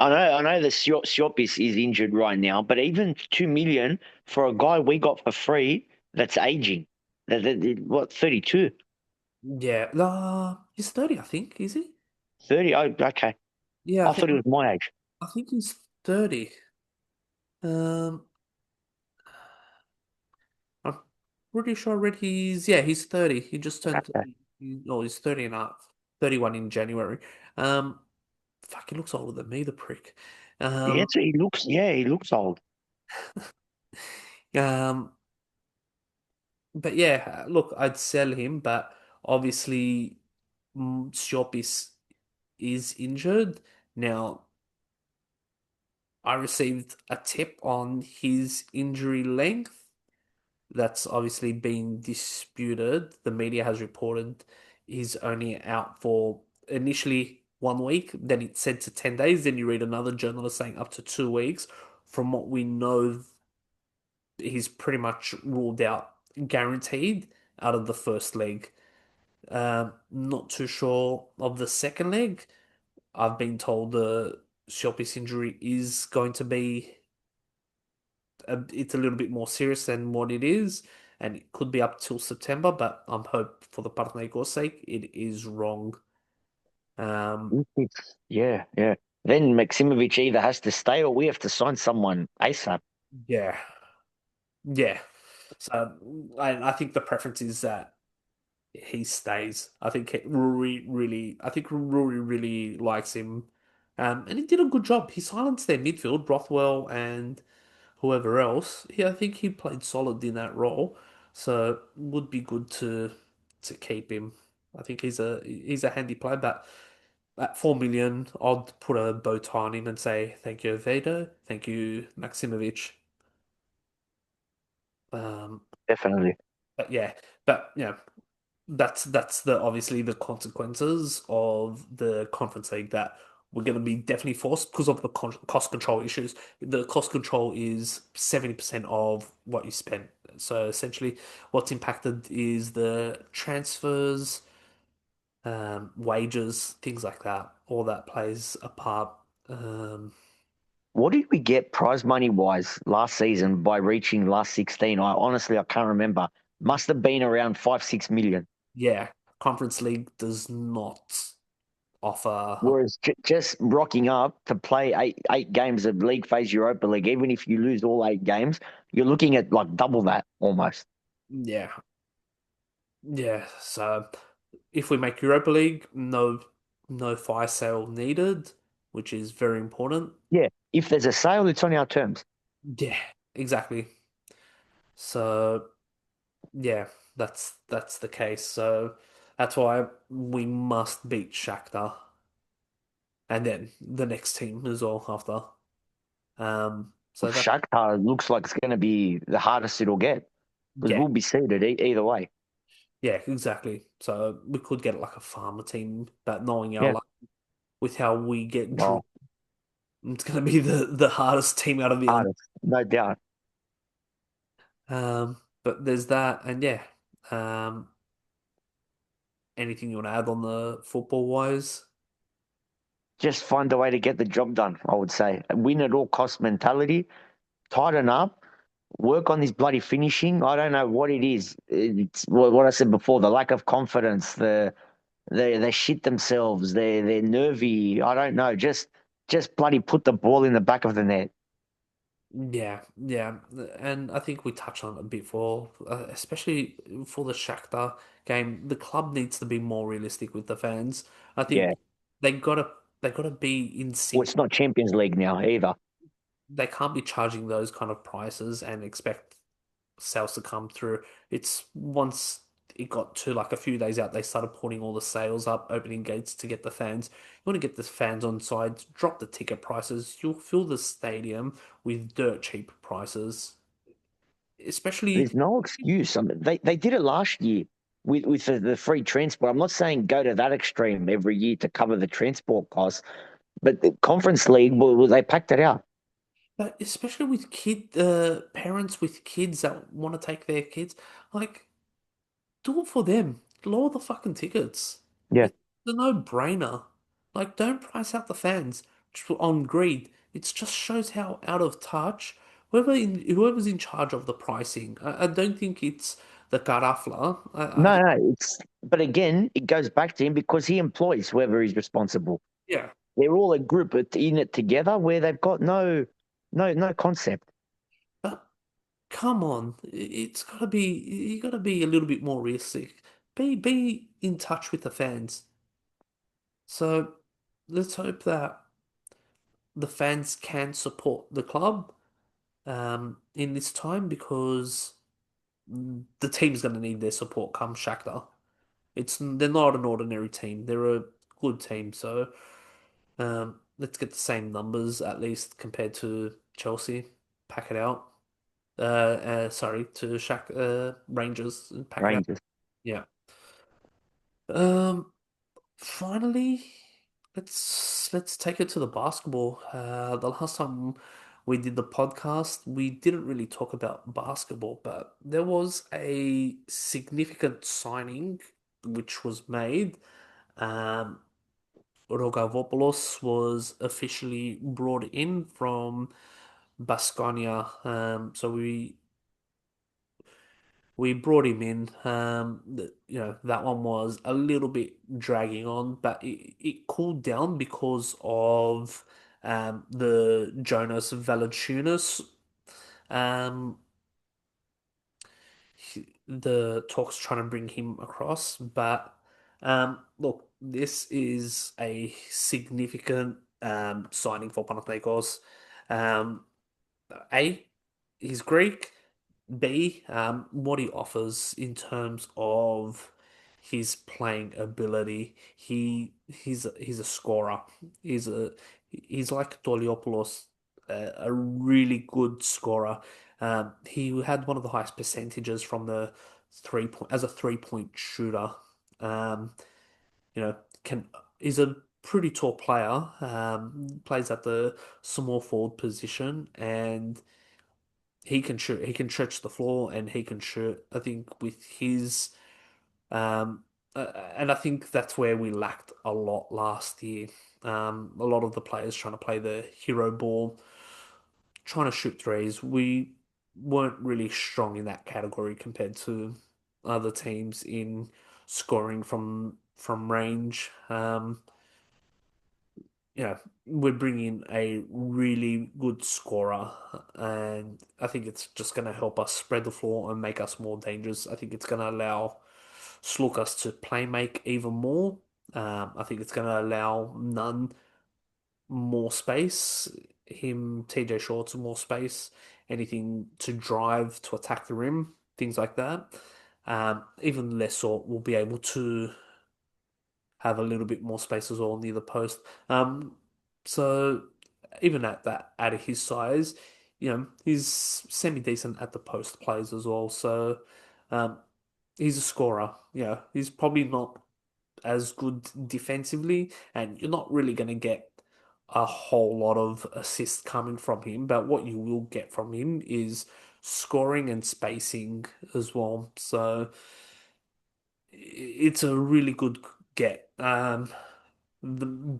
I know the Siop is injured right now, but even 2 million for a guy we got for free that's aging. What 32, Yeah, he's 30, I think, is he? 30? Oh, okay. Yeah, I thought he was my age. I think he's 30. Um, I'm pretty sure I read he's 30. He just turned, Okay. no, he's 30 and a half, 31 in January. Um, Fuck, he looks older than me, the prick. Yeah, Um, so he looks. Yeah, he looks old. um, but yeah, look, I'd sell him, but obviously, Siop is injured. Now, I received a tip on his injury length. That's obviously been disputed. The media has reported he's only out for initially 1 week, then it said to 10 days. Then you read another journalist saying up to 2 weeks. From what we know, he's pretty much ruled out, guaranteed out of the first leg. Not too sure of the second leg. I've been told the Shopis injury is going to be it's a little bit more serious than what it is, and it could be up till September. But I'm hope for the Panathinaikos sake, it is wrong. Um, Yeah, yeah. Then Maksimovic either has to stay or we have to sign someone ASAP. yeah, yeah. So I think the preference is that he stays. I think Rory really likes him, and he did a good job. He silenced their midfield, Brothwell and whoever else. Yeah, I think he played solid in that role, so would be good to keep him. I think he's a handy player, but at 4 million, I'd put a bow tie on him and say thank you, Vado, thank you, Maximovic. Um, Definitely. but yeah, but yeah, that's the obviously the consequences of the conference league that we're going to be definitely forced because of the cost control issues. The cost control is 70% of what you spent. So essentially, what's impacted is the transfers, wages, things like that. All that plays a part. Um, What did we get prize money wise last season by reaching last 16? I can't remember. Must have been around 5, 6 million. yeah, Conference League does not offer. Whereas just rocking up to play eight games of league phase Europa League, even if you lose all 8 games, you're looking at like double that almost. Yeah, yeah. So if we make Europa League, no fire sale needed, which is very important. Yeah. If there's a sale, it's on our terms. Yeah, exactly. So yeah, that's the case. So that's why we must beat Shakhtar and then the next team as well after. So that Shakhtar looks like it's going to be the hardest it'll get because yeah, we'll be seeded either way. yeah, exactly. So we could get like a farmer team, but knowing our Yeah. luck with how we get drawn, Well, it's gonna be the hardest team out of the hardest, no doubt. But there's that, and yeah. Um, anything you want to add on the football wise? Just find a way to get the job done, I would say. Win at all cost mentality, tighten up, work on this bloody finishing. I don't know what it is. It's what I said before, the lack of confidence, they shit themselves, they're nervy. I don't know. Just bloody put the ball in the back of the net. Yeah, yeah, and I think we touched on it a bit before, especially for the Shakhtar game. The club needs to be more realistic with the fans. I Yeah. think they gotta they gotta be in Well, sync. it's not Champions League now either. They can't be charging those kind of prices and expect sales to come through. It's once it got to like a few days out, they started putting all the sales up, opening gates to get the fans. You want to get the fans on side, drop the ticket prices. You'll fill the stadium with dirt cheap prices. Especially, There's no excuse. I mean, they did it last year with the free transport. I'm not saying go to that extreme every year to cover the transport costs, but the Conference League, well, they packed it out. but especially with parents with kids that want to take their kids, like do it for them. Lower the fucking tickets. Yeah. It's a no-brainer. Like, don't price out the fans on greed. It just shows how out of touch whoever's in charge of the pricing. I don't think it's the Garafla. No, no, but again, it goes back to him because he employs whoever is responsible. Yeah, They're all a group in it together where they've got no concept. but come on, it's gotta be you gotta be a little bit more realistic. Be in touch with the fans. So let's hope that the fans can support the club in this time because the team's going to need their support come Shakhtar. They're not an ordinary team. They're a good team. So let's get the same numbers at least compared to Chelsea. Pack it out. Sorry, to Rangers and pack it out. Rangers, Yeah. Um, Finally, let's take it to the basketball. The last time we did the podcast, we didn't really talk about basketball, but there was a significant signing which was made. Um, Rogkavopoulos was officially brought in from Baskonia. So We brought him in. That one was a little bit dragging on, but it cooled down because of the Jonas Valanciunas um, the talks trying to bring him across. But look, this is a significant signing for Panathinaikos. Um, A, he's Greek. B, what he offers in terms of his playing ability. He's a scorer. He's like Doliopoulos, a really good scorer. He had one of the highest percentages from the 3 point as a 3 point shooter. Um, you know, can is a pretty tall player. Plays at the small forward position and he can shoot. He can stretch the floor and he can shoot. I think with his and I think that's where we lacked a lot last year. A lot of the players trying to play the hero ball, trying to shoot threes. We weren't really strong in that category compared to other teams in scoring from range. We're bringing a really good scorer, and I think it's just going to help us spread the floor and make us more dangerous. I think it's going to allow Slukas to play make even more. I think it's going to allow Nunn more space, him, TJ Shorts more space, anything to drive to attack the rim, things like that. Even Lessort will be able to have a little bit more space as well near the post. So even at that, out of his size, he's semi decent at the post plays as well. So um, he's a scorer. He's probably not as good defensively, and you're not really going to get a whole lot of assists coming from him. But what you will get from him is scoring and spacing as well. So it's a really good get. The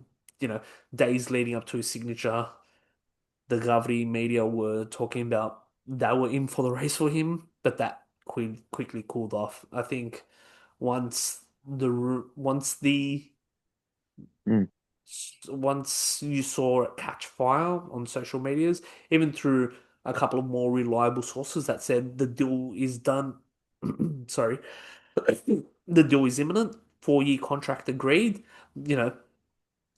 days leading up to his signature, the Gravity media were talking about they were in for the race for him, but that quickly cooled off. I think once the Mm. once you saw it catch fire on social medias, even through a couple of more reliable sources that said the deal is done. Sorry, the deal is imminent. 4 year contract agreed. You know,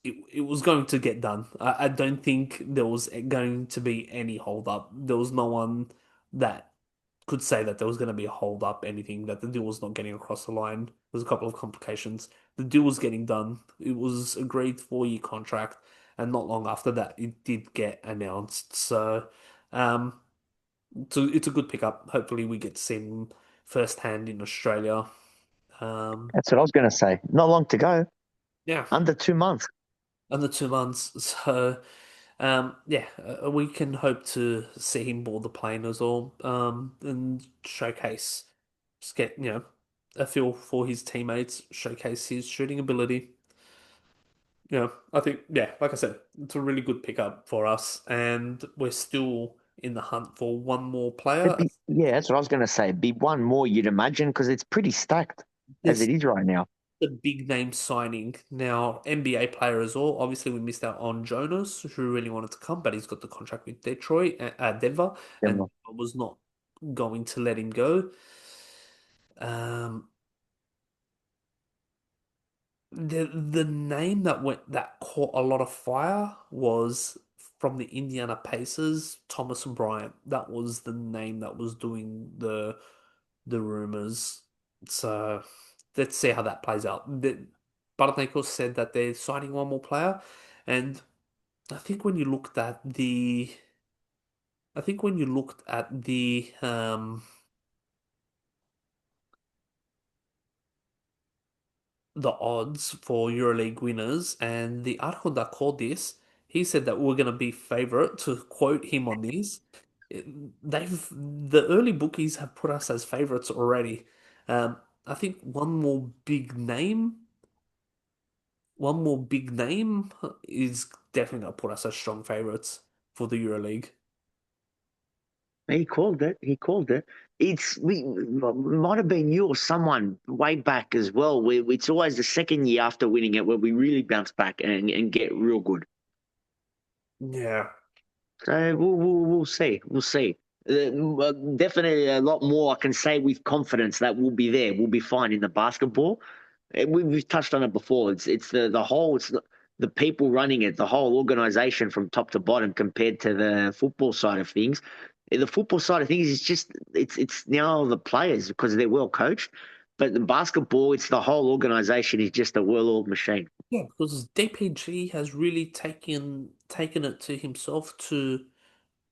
it was going to get done. I don't think there was going to be any hold up. There was no one that could say that there was going to be a hold up, anything, that the deal was not getting across the line. There's a couple of complications. The deal was getting done. It was agreed 4 year contract, and not long after that, it did get announced. Um, it's a good pickup. Hopefully, we get to see him firsthand in Australia. Um, That's what I was going to say. Not long to go. yeah, Under 2 months. under 2 months. We can hope to see him board the plane as well, and showcase, just get, a feel for his teammates, showcase his shooting ability. I think, yeah, like I said, it's a really good pickup for us, and we're still in the hunt for one more player. Yeah, that's what I was going to say. Be one more, you'd imagine, because it's pretty stacked as There's it is right now. a big name signing now, NBA player as well. Obviously, we missed out on Jonas, who really wanted to come, but he's got the contract with Denver, and Denver. was not going to let him go. Um, the name that caught a lot of fire was from the Indiana Pacers, Thomas Bryant. That was the name that was doing the rumors. So let's see how that plays out. Panathinaikos said that they're signing one more player, and I think when you looked at the, I think when you looked at the odds for EuroLeague winners, and the article that called this, he said that we're going to be favorite. To quote him on this, the early bookies have put us as favorites already. I think one more big name is definitely going to put us as strong favorites for the EuroLeague. He called it. He called it. it's we might have been you or someone way back as well. It's always the second year after winning it where we really bounce back and get real good. Yeah. So we'll see. We'll see. Definitely a lot more I can say with confidence that we'll be there. We'll be fine in the basketball. We've touched on it before. It's the whole it's the people running it, the whole organization from top to bottom compared to the football side of things. The football side of things is just it's now the players because they're well coached, but the basketball it's the whole organization is just a well-oiled machine. Yeah, because DPG has really taken it to himself to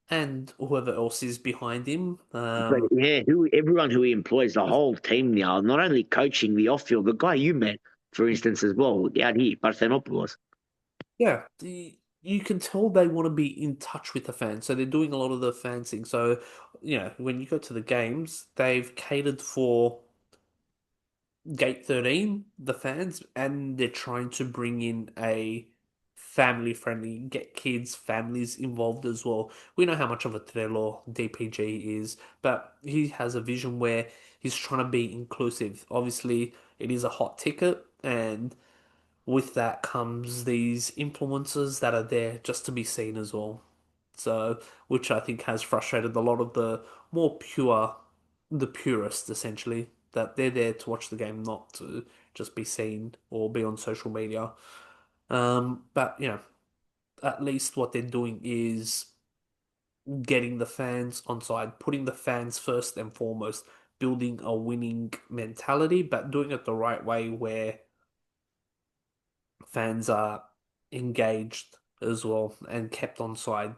and whoever else is behind him. But yeah, who everyone who he employs, the whole team now, not only coaching the off field, the guy you met, for instance, as well, out here, Parthenopoulos. Yeah, you can tell they want to be in touch with the fans, so they're doing a lot of the fan thing. So, when you go to the games, they've catered for Gate 13, the fans, and they're trying to bring in a family friendly, get kids, families involved as well. We know how much of a Trello DPG is, but he has a vision where he's trying to be inclusive. Obviously, it is a hot ticket, and with that comes these influencers that are there just to be seen as well. So, which I think has frustrated a lot of the purists essentially, that they're there to watch the game, not to just be seen or be on social media. But at least what they're doing is getting the fans on side, putting the fans first and foremost, building a winning mentality, but doing it the right way where fans are engaged as well and kept on side.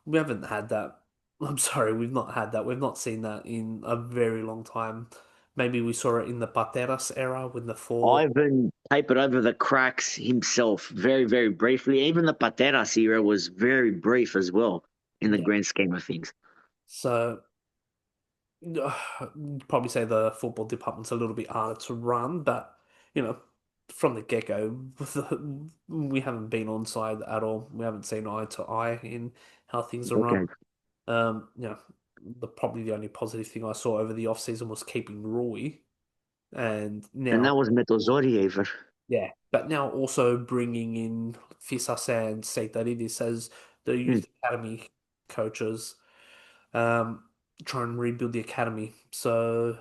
We haven't had that. I'm sorry, we've not had that. We've not seen that in a very long time. Maybe we saw it in the Pateras era when the four. Ivan papered over the cracks himself very, very briefly. Even the Pateras era was very brief as well in the Yeah. grand scheme of things. So probably say the football department's a little bit harder to run, but you know, from the get-go, we haven't been on side at all. We haven't seen eye to eye in how things are run. Okay. You know, probably the only positive thing I saw over the off season was keeping Rui, and And now, that was Metozori even. yeah, but now also bringing in Fisas and Seitaridis as the Hmm. youth academy coaches, try and rebuild the academy. So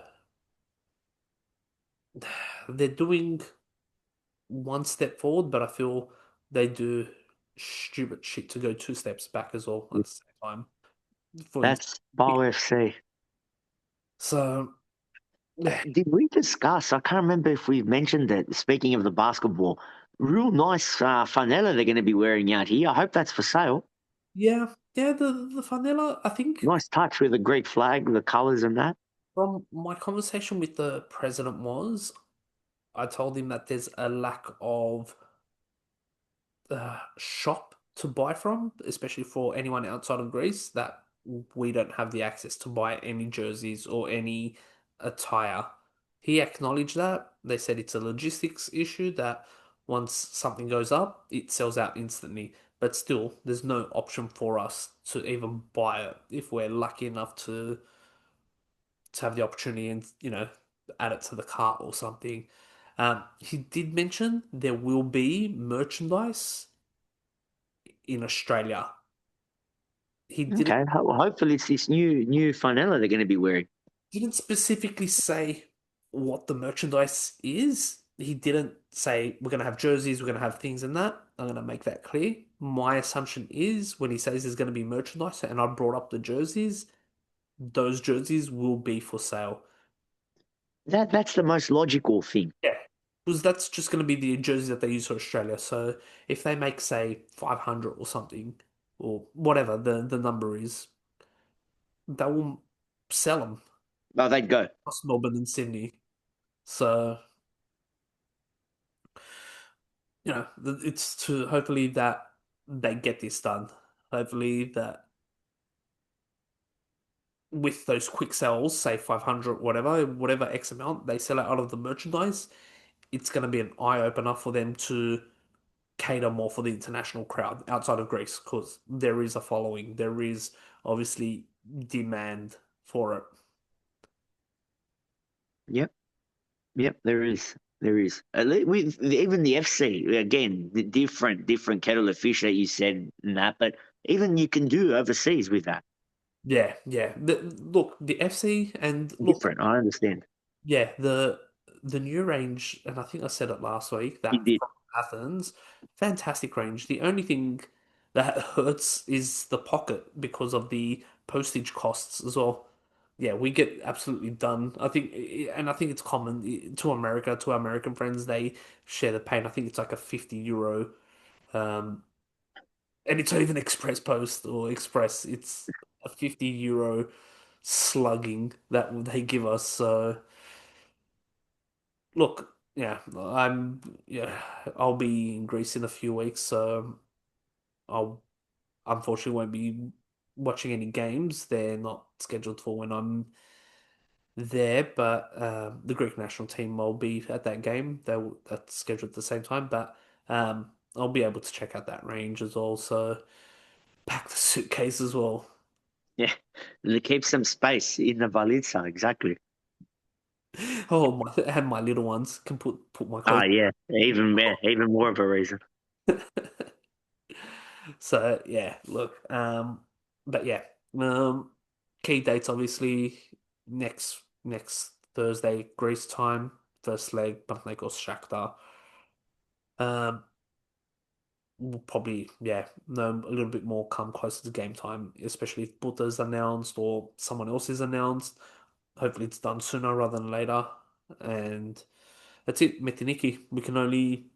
they're doing one step forward, but I feel they do stupid shit to go two steps back as well at the same time. For instance, That's PAO FC. so Did we discuss? I can't remember if we mentioned it. Speaking of the basketball, real nice fanella they're going to be wearing out here. I hope that's for sale. yeah, yeah, the Fanella, I think Nice touch with the Greek flag, the colours and that. from my conversation with the president was, I told him that there's a lack of shop to buy from, especially for anyone outside of Greece, that we don't have the access to buy any jerseys or any attire. He acknowledged that. They said it's a logistics issue that once something goes up, it sells out instantly. But still, there's no option for us to even buy it if we're lucky enough to have the opportunity and add it to the cart or something. He did mention there will be merchandise in Australia. He Okay, hopefully it's this new fanella they're going to be wearing. didn't specifically say what the merchandise is. He didn't say we're going to have jerseys, we're going to have things in that. I'm going to make that clear. My assumption is when he says there's going to be merchandise, and I brought up the jerseys, those jerseys will be for sale. That's the most logical thing. Yeah. Because that's just going to be the jerseys that they use for Australia. So if they make, say, 500 or something, or whatever the number is, they will sell them Oh, they'd go. across Melbourne and Sydney. So, it's to hopefully that they get this done. Hopefully that with those quick sales, say 500, whatever X amount they sell out of the merchandise, it's going to be an eye opener for them to cater more for the international crowd outside of Greece because there is a following. There is obviously demand for it. Yep. Yep. There is. There is. With even the FC again, the different kettle of fish that you said and that, but even you can do overseas with that. Yeah, yeah. Look, the FC and look, Different. I understand. yeah, the new range, and I think I said it last week, You that did. from Athens, fantastic range. The only thing that hurts is the pocket because of the postage costs as well. Yeah, we get absolutely done. I think, and I think it's common to America, to our American friends, they share the pain. I think it's like a 50 euro, um, and it's not even express post or express. It's a 50 euro slugging that they give us. So. Look, yeah, yeah, I'll be in Greece in a few weeks, so I'll unfortunately won't be watching any games. They're not scheduled for when I'm there, but the Greek national team will be at that game. That's scheduled at the same time, but I'll be able to check out that range as well. So pack the suitcase as well. Yeah. They keep some space in the Valitsa. Exactly. Oh, and my little ones can put my Ah, clothes. yeah. Even more of a reason. So yeah, look, but yeah, um, key dates obviously next Thursday, Greece time, first leg, Panathinaikos Shakhtar. Um, we'll probably yeah know a little bit more come closer to game time, especially if Buta's announced or someone else is announced. Hopefully, it's done sooner rather than later, and that's it. Metiniki, we can only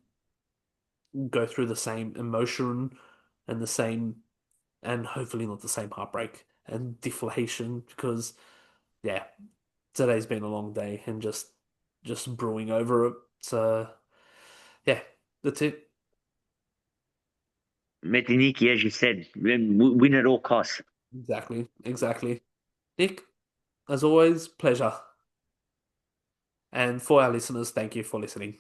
go through the same emotion and the same and hopefully not the same heartbreak and deflation because yeah, today's been a long day and just brewing over it. So yeah, that's it. Metiniki, as you said, win at all costs. Exactly, exactly. Nick, as always, pleasure. And for our listeners, thank you for listening.